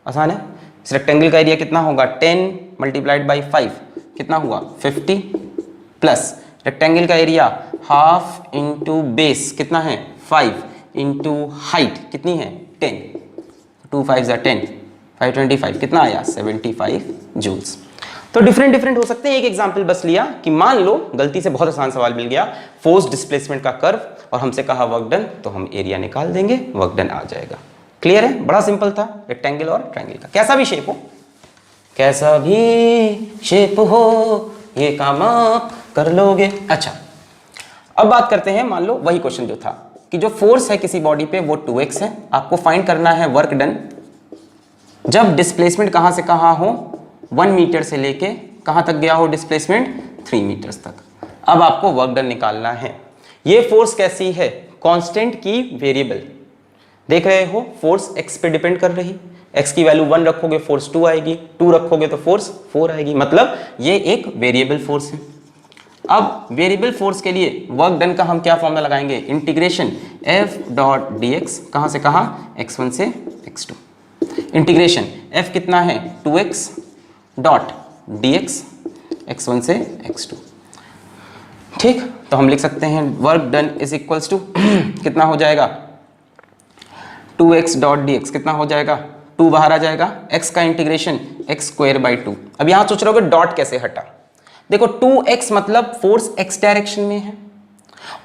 आसान है। इस रेक्टेंगल का एरिया कितना होगा? 10 मल्टीप्लाइड बाई 5 कितना हुआ? 50, प्लस रेक्टेंगल का एरिया हाफ इंटू बेस कितना है? 5 इंटू हाइट कितनी है? 10, 2 5 ज़ा 10, 525 कितना आया? 75 जूल्स। तो डिफरेंट हो सकते हैं। एक एग्जांपल बस लिया कि मान लो गलती से, बहुत आसान सवाल मिल गया, फोर्स डिस्प्लेसमेंट का कर्व और हमसे कहा वर्क डन, तो हम एरिया निकाल देंगे, वर्क डन आ जाएगा। क्लियर है? बड़ा सिंपल था, रेक्टेंगल और ट्रायंगल का, कैसा भी शेप हो, कैसा भी शेप हो, ये काम आप कर लोगे। अच्छा, अब बात करते हैं, मान लो वही क्वेश्चन जो था कि जो फोर्स है किसी बॉडी पे वो 2x है, आपको फाइंड करना है वर्क डन जब डिस्प्लेसमेंट कहां से कहां हो, 1 मीटर से लेके कहां तक गया हो डिस्प्लेसमेंट? 3 मीटर्स तक। अब आपको वर्क डन निकालना है। ये फोर्स कैसी है? कांस्टेंट की वेरिएबल। देख रहे हो, फोर्स x पे डिपेंड कर रही, x की वैल्यू 1 रखोगे फोर्स 2 आएगी, 2 रखोगे तो फोर्स 4 आएगी, मतलब ये एक वेरिएबल फोर्स है। अब वेरिएबल फोर्स के लिए वर्क डन का हम क्या फॉर्मूला लगाएंगे? Integration f dot D x, कहां से कहां? x1 से x2। इंटीग्रेशन f कितना है? 2x dot D X, x1 से x2। ठीक, तो हम लिख सकते हैं work done is equals to कितना हो जाएगा? 2x डॉट डी एक्स कितना हो जाएगा? 2 बाहर आ जाएगा, x का इंटीग्रेशन x स्क्वायर बाई 2। अब यहां सोच रहे हो डॉट कैसे हटा? देखो 2x मतलब फोर्स x डायरेक्शन में है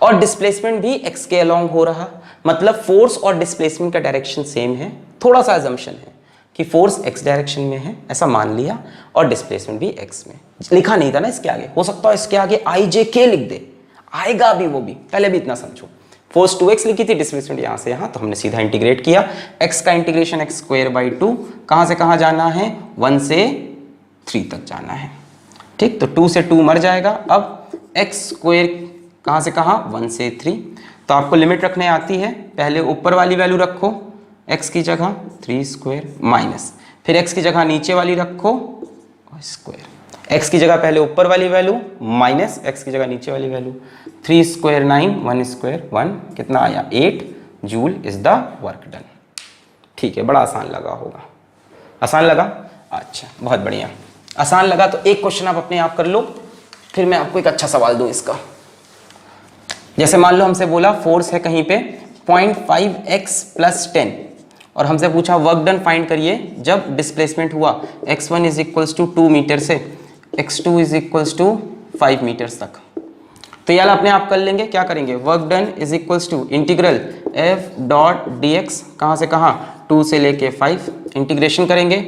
और डिस्प्लेसमेंट भी x के अलोंग हो रहा, मतलब फोर्स और डिस्प्लेसमेंट का डायरेक्शन सेम है। थोड़ा सा अजम्पशन है कि फोर्स x डायरेक्शन में है, ऐसा मान लिया, और डिस्प्लेसमेंट भी x में। लिखा नहीं था ना इसके आगे, हो सकता है इसके आगे IJK लिख दे, आएगा भी वो भी, पहले भी इतना समझो। फोर्स 2x लिखी थी, डिस्प्लेसमेंट यहां से यहां, तो हमने सीधा इंटीग्रेट किया। x का इंटीग्रेशन x स्क्वायर बाई 2, कहां से कहां जाना है? 1 से 3 तक जाना है। ठीक, तो 2 से 2 मर जाएगा। अब x स्क्वायर कहां से कहां? 1 से 3। तो आपको लिमिट रखने आती है, पहले ऊपर वाली वैल्यू रखो x की जगह 3 स्क्वायर माइनस, फिर x की जगह नीचे वाली रखो स्क्वायर, x की जगह पहले ऊपर वाली वैल्यू माइनस x की जगह नीचे वाली वैल्यू, 3 स्क्वायर 9, 1 स्क्वायर 1, कितना आया? 8 joule is the work done. ठीक है, बड़ा आसान लगा होगा, आसान लगा? अच्छा, बहुत बढ़िया। आसान लगा तो एक क्वेश्चन आप अपने आप कर लो, फिर मैं आपको एक अच्छा सवाल दूं इसका। जैसे मान लो हमसे बोला फोर्स है कहीं पे 0.5x प्लस 10 और हमसे पूछा वर्क डन फाइंड करिए जब डिस्प्लेसमेंट हुआ x1 is equals to 2 metre से x2 is equals to 5 metres तक। तो यार अपने आप कर लेंगे, क्या करेंगे? Work done is equals to integral f dot D X, कहाँ से कहाँ? 2 से लेके 5, इंटीग्रेशन करेंगे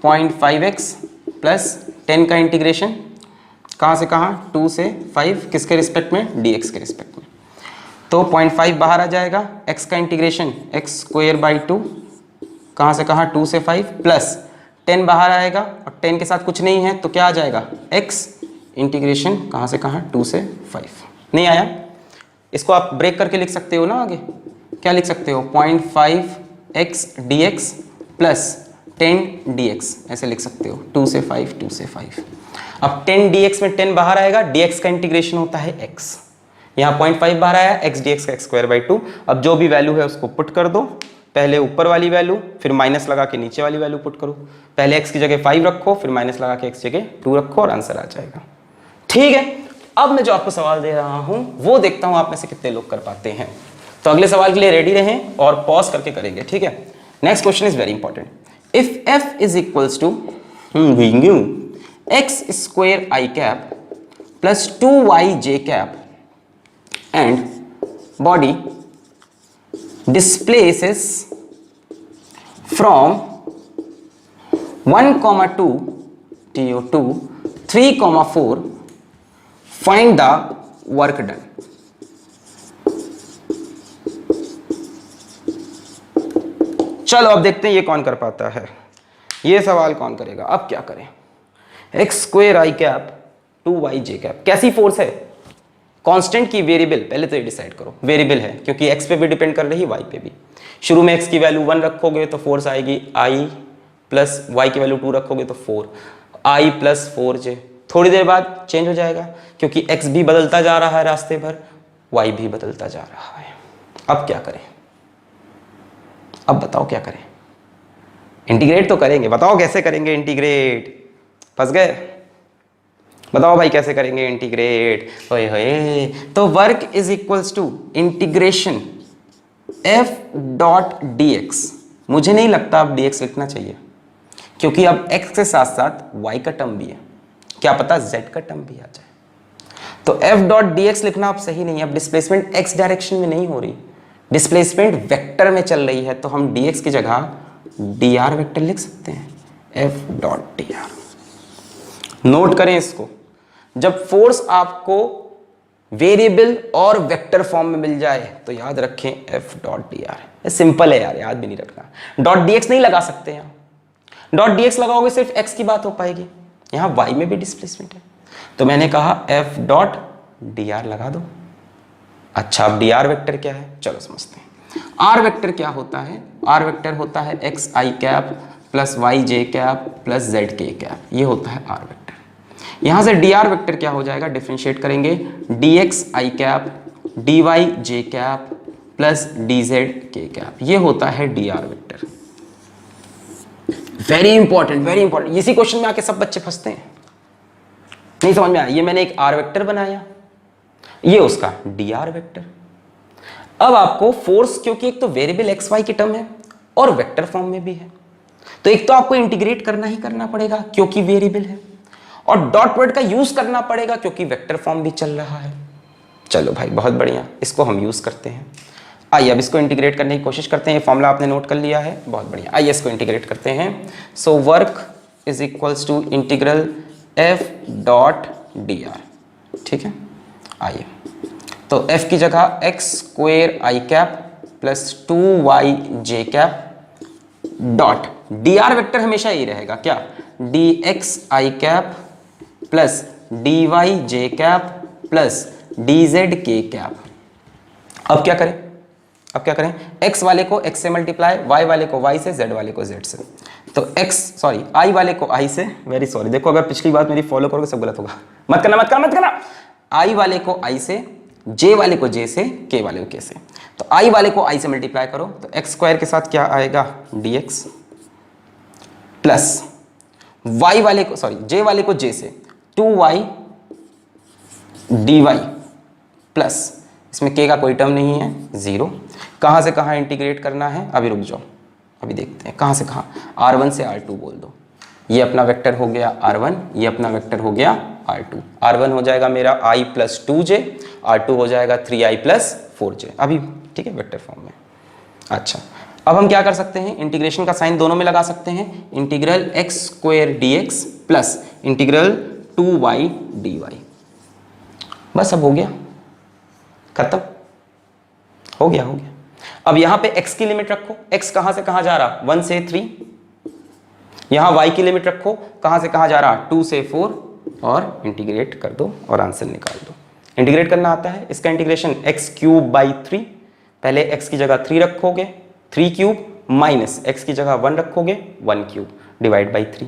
0.5x प्लस 10 का इंटीग्रेशन कहाँ से कहाँ? 2 से 5, किसके रिस्पेक्ट में? dx के रिस्पेक्ट में। तो 0.5 बाहर आ जाएगा, x का इंटीग्रेशन x स्क्वायर बाई 2, कहाँ से कहाँ? 2 से 5, प्लस 10 बाहर आएगा और 10 के साथ कुछ नहीं है तो क्या आ जाएगा? x इंटीग्रेशन कहाँ से कहाँ? 2 से 5। नहीं आया? इसको आप ब्रेक करके लिख सकते हो ना आगे, क्या लिख सकते हो? 0.5x dx प्लस 10 dx ऐसे लिख सकते हो, 2 से 5, 2 से 5। अब 10 dx में 10 बाहर आएगा, dx का इंटीग्रेशन होता है x, यहाँ 0.5 बाहर आया, x dx का x²/2। अब जो भी वैल्यू है उसको पुट कर दो, पहले ऊपर वाली वैल्यू, फिर माइनस लगा के नीचे वाली वैल्यू पुट करो। पहले x की जगह 5 रखो, फिर माइनस लगा के x जगह 2 रखो और आंसर आ जाएगा। ठीक है, अब मैं जो आपको सवाल दे रहा हूं वो देखता हूं आप में से कितने लोग कर पाते हैं। तो अगले सवाल के लिए रेडी रहें और पॉज करके करेंगे, ठीक है। Next question is very important. If f is equals to x² i cap plus 2y j cap and body displaces from 1,2 to 3,4, find the work done। चलो अब देखते हैं ये कौन कर पाता है, ये सवाल कौन करेगा। अब क्या करें, x² i cap 2y j cap, कैसी फोर्स है, कांस्टेंट की वेरिएबल, पहले तो ये डिसाइड करो, वेरिएबल है क्योंकि x पे भी डिपेंड कर रही है, y पे भी। शुरू में x की वैल्यू 1 रखोगे तो फोर्स आएगी i प्लस y की वैल्यू 2 रखोगे तो 4, i प्लस 4j। थोड़ी देर बाद चेंज हो जाएगा क्योंकि x भी बदलता जा रहा है रास्ते भर, y भी बदलता जा रहा है। अब क्या करें, अब बताओ क्या करें। इंटीग्रेट तो करेंगे, बताओ कैसे करेंगे इंटीग्रेट, फंस गए, बताओ भाई कैसे करेंगे इंटीग्रेट। ओए होए, तो work is equals to integration f dot dx। मुझे नहीं लगता अब dx लिखना चाहिए क्योंकि अब x के साथ साथ y का टर्म भी है, क्या पता z का टर्म भी आ जाए। तो f डॉट dx लिखना अब सही नहीं है, अब डिस्प्लेसमेंट x डायरेक्शन में नहीं हो रही, डिस्प्लेसमेंट वेक्टर में चल रही है, तो हम dx की जगह dr वेक्टर लिख सकते हैं, f डॉट dr। नोट करें इसको, जब फोर्स आपको वेरिएबल और वेक्टर फॉर्म में मिल जाए तो याद रखें f dot D are. Simple है यार, याद भी नहीं रखना। डॉट dx नहीं लगा सकते, यहाँ डॉट dx लगाओगे सिर्फ x की बात हो पाएगी, यहाँ y में भी डिस्प्लेसमेंट है, तो मैंने कहा f डॉट डी आर लगा दो। अच्छा, अब डी आर वेक्टर क्या है, चलो समझते हैं। आर वेक्टर क्या होता है, आर वेक्टर होता है x i cap plus y j cap plus z k cap, ये होता है आर वेक्टर। यहां से डी आर वेक्टर क्या हो जाएगा, डिफरेंशिएट करेंगे, dx i cap dy j cap plus dz k cap, ये होता है D R vector. Very important, very important, इसी क्वेश्चन में आके सब बच्चे फंसते हैं, नहीं समझ में आया। ये मैंने एक आर वेक्टर बनाया, ये उसका डी आर वेक्टर। अब आपको फोर्स, क्योंकि एक तो वेरिएबल एक्स वाई की टर्म है और वेक्टर फॉर्म में भी है, तो एक तो आपको इंटीग्रेट करना ही करना पड़ेगा क्योंकि वेरिएबल है, और डॉट प्रोडक्ट का यूज करना पड़ेगा क्योंकि वेक्टर फॉर्म भी चल रहा है। चलो भाई बहुत बढ़िया, इसको हम यूज करते हैं। आइए अब इसको इंटीग्रेट करने की कोशिश करते हैं, ये फॉर्मूला आपने नोट कर लिया है, बहुत बढ़िया। आइए इसको इंटीग्रेट करते हैं। So work is equals to integral F dot D R, ठीक है। आइए, तो f की जगह x² i cap plus 2y j cap dot dr vector हमेशा यही रहेगा क्या, dx i cap plus dy j cap plus dz k cap. अब क्या करें, अब क्या करें, x वाले को x से मल्टीप्लाई, y वाले को y से, z वाले को z से। तो i वाले को i से, वेरी सॉरी, देखो अगर पिछली बात मेरी फॉलो करोगे सब गलत होगा, मत करना मत करना मत करना। i वाले को i से, j वाले को j से, k वाले को k से। तो i वाले को i से मल्टीप्लाई करो तो x² के साथ क्या आएगा, dx प्लस y वाले को, सॉरी j वाले को j से 2y dy प्लस, इसमें k का कोई टर्म नहीं है, 0। कहाँ से कहाँ इंटीग्रेट करना है, अभी रुक जाओ, अभी देखते हैं कहाँ से कहाँ। r1 से r2 बोल दो, ये अपना वेक्टर हो गया r1, ये अपना वेक्टर हो गया r2। r1 हो जाएगा मेरा i प्लस 2j, r2 हो जाएगा 3i प्लस 4j, अभी ठीक है वेक्टर फॉर्म में। अच्छा, अब हम क्या कर सकते हैं, इंटीग्रेशन का साइन दोनों में लगा सकते हैं, integral x² dx plus integral 2y dy। बस अब हो गया, खत्म, हो गया हो गया। अब यहां पे x की लिमिट रखो, x कहां से कहां जा रहा, 1 से 3। यहां y की लिमिट रखो, कहां से कहां जा रहा, 2 से 4, और इंटीग्रेट कर दो और आंसर निकाल दो। इंटीग्रेट करना आता है, इसका इंटीग्रेशन x³ बाई 3, पहले x की जगह 3 रखोगे, 3 क्यूब माइनस x की जगह 1 रखोगे 1 क्यूब डिवाइड बाई 3,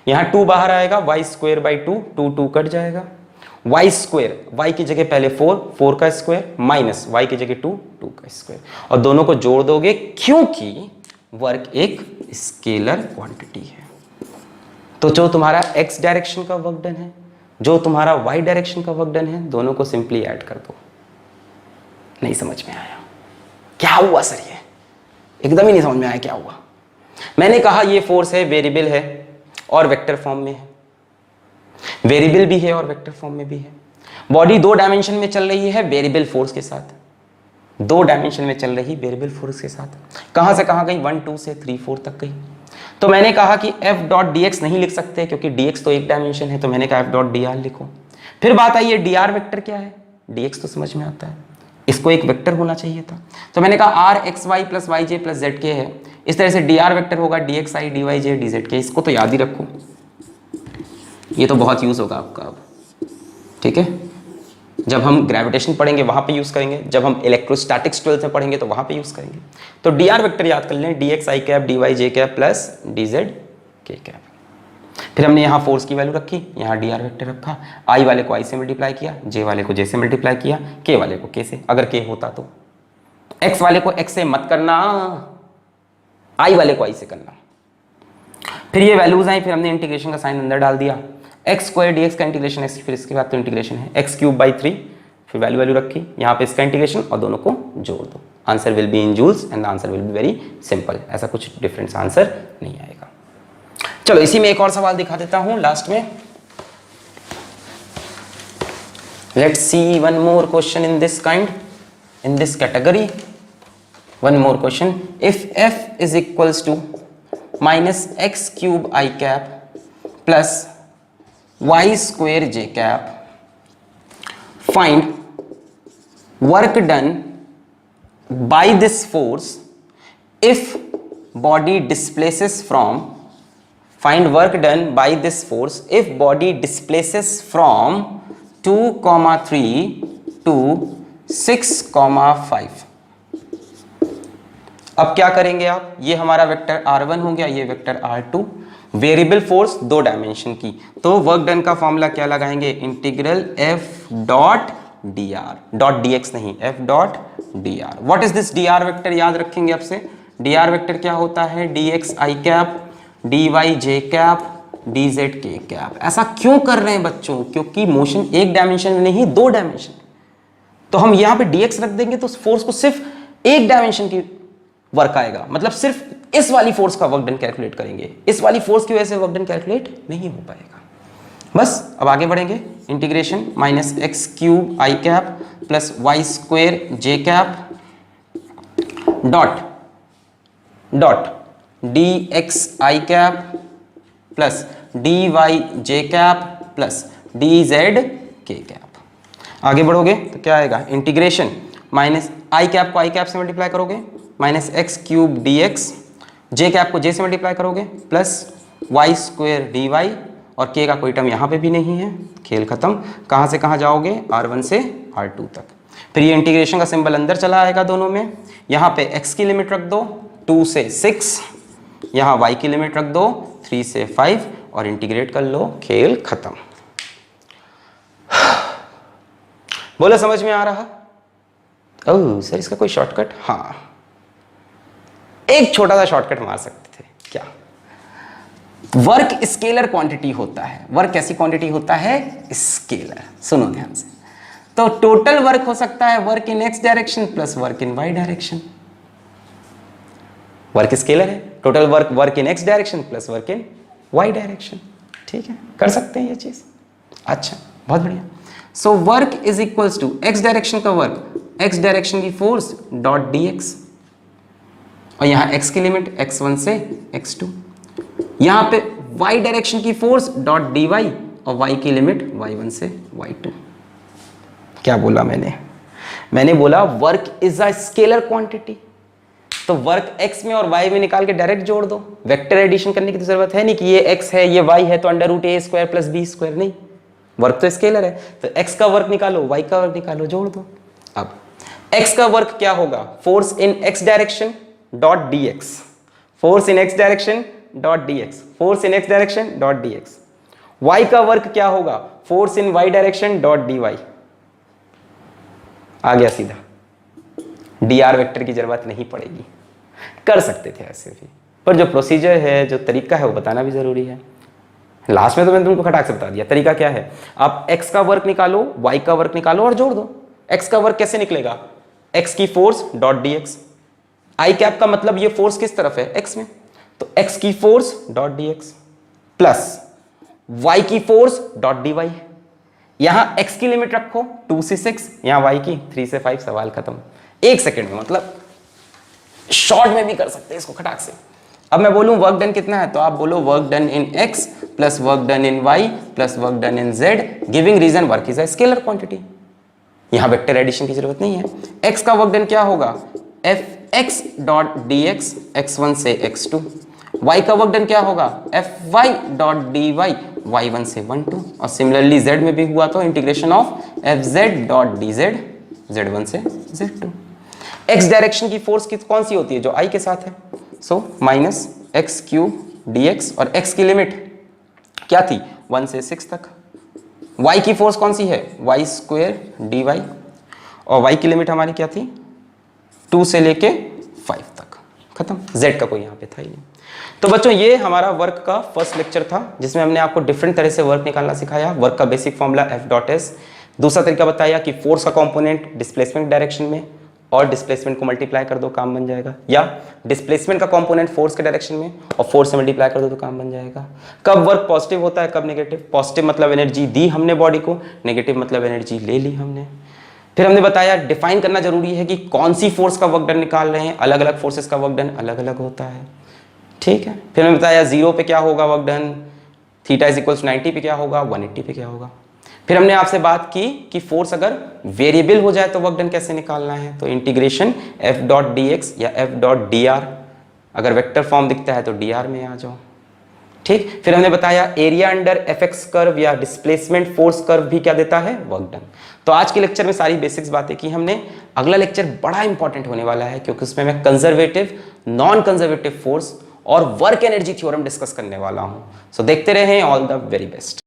यहाँ 2 बाहर आएगा, y स्क्वायर बाई 2, 2 कट जाएगा, y स्क्वायर, y की जगह पहले 4 का स्क्वायर माइनस y की जगह 2 का स्क्वायर, और दोनों को जोड़ दोगे क्योंकि वर्क एक स्केलर क्वांटिटी है। तो जो तुम्हारा x डायरेक्शन का वर्क डन है, जो तुम्हारा y डायरेक्शन का वर्क डन है, दोनों को सिंपली ऐड कर दो। नहीं समझ में आया क्या हुआ सर? ये एकदम ही नहीं समझ में आया क्या हुआ। मैंने कहा ये फोर्स है, वेरिएबल है और वेक्टर फॉर्म में है, वेरिएबल भी है और वेक्टर फॉर्म में भी है। बॉडी 2 डायमेंशन में चल रही है वेरिएबल फोर्स के साथ, 2 डायमेंशन में चल रही वेरिएबल फोर्स के साथ। कहां से कहां गई? 1 2 से 3 4 तक गई। तो मैंने कहा कि f डॉट dx नहीं लिख सकते क्योंकि dx तो एक डायमेंशन है, तो मैंने कहा f डॉट dr लिखो। फिर बात आई है dr वेक्टर क्या है? dx तो समझ में आता है, इसको एक वेक्टर होना चाहिए था, तो मैंने कहा r x y plus y j plus z k है। इस तरह से dr वेक्टर होगा dx i dy j dz के। इसको तो याद ही रखो, ये तो बहुत यूज होगा आपका अब, ठीक है। जब हम ग्रेविटेशन पढ़ेंगे वहां पे यूज करेंगे, जब हम इलेक्ट्रोस्टैटिक्स 12th में पढ़ेंगे तो वहां पे यूज करेंगे। तो dr वेक्टर याद कर लें, dx i cap dy j cap plus dz k cap. फिर हमने यहाँ फोर्स की वैल्यू रखी, यहाँ dr वेक्टर रखा, i वाले को i से मल्टीप्लाई किया, j वाले को j से मल्टीप्लाई किया, k वाले को k से, अगर k होता तो। x वाले को x से मत करना, i वाले को i से करना। फिर ये वैल्यूज आई, फिर हमने इंटीग्रेशन का साइन अंदर डाल दिया, एक्स स्क्वायर डी एक्स का इंटीग्रेशन x, फिर इसके बाद तो इंटीग्रेशन है एक्स क्यूब बाई 3, फिर वैल्यू रखी, यहाँ पे इसका इंटीग्रेशन और दोनों को जोड़ दो। Answer will be in joules and the answer will be very simple. ऐसा कुछ डिफरेंस आंसर नहीं आएगा। चलो इसी में एक और सवाल दिखा देता हूं लास्ट में। Let's see one more question in this kind, in this category. One more question, if f is equals to minus x cube I cap plus y square j cap, find work done by this force if body displaces from, find work done by this force if body displaces from 2,3 to 6,5। अब क्या करेंगे आप? ये हमारा वेक्टर r1 हो गया, ये vector r2, variable force 2 dimension की। तो वर्क डन का फॉर्मूला क्या लगाएंगे? Integral f dot dr, dot dx नहीं, f dot dr। What is this dr vector? याद रखेंगे आपसे, dr वेक्टर क्या होता है? dx i cap, dy j cap, dz k cap. ऐसा क्यों कर रहे हैं बच्चों? क्योंकि मोशन एक डायमेंशन में नहीं 2 डायमेंशन। तो हम यहाँ पे dx रख देंगे तो फोर्स को सिर्फ एक डायमेंशन की वर्क आएगा, मतलब सिर्फ इस वाली फोर्स का वर्क डन कैलकुलेट करेंगे, इस वाली फोर्स की वजह से वर्क डन कैलकुलेट नहीं हो पाएगा। बस अब आगे बढ़ेंगे, integration minus x cube I cap plus y square j cap dot dot D x i cap plus d y j cap plus d z k cap. आगे बढ़ोगे तो क्या आएगा? इंटीग्रेशन माइनस आई कैप को आई कैप से मल्टीप्लाई करोगे, minus x cube d x, j cap को जे से मल्टीप्लाई करोगे, plus y square d y, और के का कोई टर्म यहाँ पे भी नहीं है, खेल खत्म। कहाँ से कहाँ जाओगे? R1 से R2 तक। फिर ये इंटीग्रेशन का सिंबल अंदर चला आएगा दोनों में। यहाँ पे x की लिमिट रख दो 2 से 6, यहाँ y की लिमिट रख दो 3 से 5 और इंटीग्रेट कर लो, खेल खत्म। बोलो समझ में आ रहा? ओह सर इसका कोई शॉर्टकट? हाँ, एक छोटा सा शॉर्टकट मार सकते थे। क्या? वर्क स्केलर क्वांटिटी होता है। वर्क कैसी क्वांटिटी होता है? स्केलर। सुनो ध्यान से, तो टोटल वर्क हो सकता है work in x direction plus work in y direction. Work scalar है, total work work in x direction plus work in y direction. ठीक है, कर सकते हैं ये चीज। अच्छा, बहुत बढ़िया। So work is equals to X direction का वर्क, एक्स डायरेक्शन की फोर्स डॉट डी एक्स, और यहाँ x की लिमिट x1 से x2, यहाँ पे y डायरेक्शन की फोर्स डॉट dy और y की लिमिट y1 से y2। क्या बोला मैंने? मैंने बोला work is a scalar quantity, तो वर्क x में और y में निकाल के डायरेक्ट जोड़ दो। वेक्टर एडिशन करने की तो जरूरत है नहीं कि ये x है ये y है तो under root a square plus b square, नहीं, वर्क तो स्केलर है। तो x का वर्क निकालो, y का वर्क निकालो, जोड़ दो। अब x का वर्क क्या होगा? Force in x direction dot dx, force in x direction dot D x, force in x direction dot D x. Y का वर्क क्या होगा, force in y direction dot d y. आ गया सीधा, डी आर वेक्टर की जरूरत नहीं पड़ेगी। कर सकते थे ऐसे भी, पर जो प्रोसीजर है, जो तरीका है, वो बताना भी जरूरी है। लास्ट में तो मैंने तुमको खटाक से बता दिया। तरीका क्या है, आप x का वर्क निकालो, y का वर्क निकालो और जोड़ दो। x का वर्क कैसे निकलेगा, x की force dot D x, i cap का मतलब ये फोर्स किस तरफ है, x में, तो x की force dot D x plus y की फोर्स डॉट डी वाई। यहां x की लिमिट रखो 2 से 6, यहां y की 3 से 5, सवाल खत्म। 1 सेकेंड में, मतलब शॉर्ट में भी कर सकते हैं इसको खटाक से। अब मैं बोलूं वर्क डन कितना है, तो आप बोलो work done in x plus work done in y plus work done in z, giving reason work is a scalar quantity. यहां वेक्टर एडिशन की जरूरत नहीं है। x का वर्क डन क्या होगा, fx डॉट dx x1 से x2। y का वर्क डन क्या होगा, fy डॉट dy y1 से 1 2। और सिमिलरली z में भी हुआ तो integration of fz dot dz z1 से z2। x डायरेक्शन की फोर्स कौन सी होती है, जो i के साथ है, so minus x cube d X, और x की लिमिट क्या थी 1 से 6 तक। y की फोर्स कौन सी है, वाई स्क्वेयर डी वाई, और y की लिमिट हमारी क्या थी 2 से लेके 5 तक, खत्म। z का कोई यहाँ पे था ही नहीं। तो बच्चों ये हमारा वर्क का फर्स्ट लेक्चर था, जिसमें हमने आपको डिफरेंट तरह से वर्क निकालना सिखाया। वर्क का basic formula F dot S, दूसरा तरीका बताया कि फोर्स का कंपोनेंट डिस्प्लेसमेंट डायरेक्शन में और डिस्प्लेसमेंट को मल्टीप्लाई कर दो, काम बन जाएगा, या डिस्प्लेसमेंट का कंपोनेंट फोर्स के डायरेक्शन में और फोर्स से मल्टीप्लाई कर दो तो काम बन जाएगा। कब वर्क पॉजिटिव होता है, कब नेगेटिव। पॉजिटिव मतलब एनर्जी दी हमने बॉडी को, नेगेटिव मतलब एनर्जी ले ली हमने। फिर हमने बताया डिफाइन करना जरूरी है कि कौन सी फोर्स का वर्क डन निकाल रहे हैं, अलग अलग फोर्सेस का वर्क डन अलग अलग होता है, ठीक है। फिर हमने बताया 0 पे क्या होगा work done, theta is equals 90 पे क्या होगा, 180 पे क्या होगा। फिर हमने आपसे बात की कि फोर्स अगर वेरिएबल हो जाए तो वर्क डन कैसे निकालना है, तो integration F dot D x या F डॉट डी आर, अगर वेक्टर फॉर्म दिखता है तो डी आर में आ जाओ, ठीक। फिर हमने बताया area under F X curve या डिस्प्लेसमेंट फोर्स कर्व भी क्या देता है, वर्क डन। तो आज के लेक्चर में सारी बेसिक्स बातें की हमने। अगला लेक्चर बड़ा इंपॉर्टेंट होने वाला है, क्योंकि उसमें मैं कंजर्वेटिव, नॉन कंजर्वेटिव फोर्स और वर्क एनर्जी थ्योरम डिस्कस करने वाला हूं। सो देखते रहें, ऑल द वेरी बेस्ट।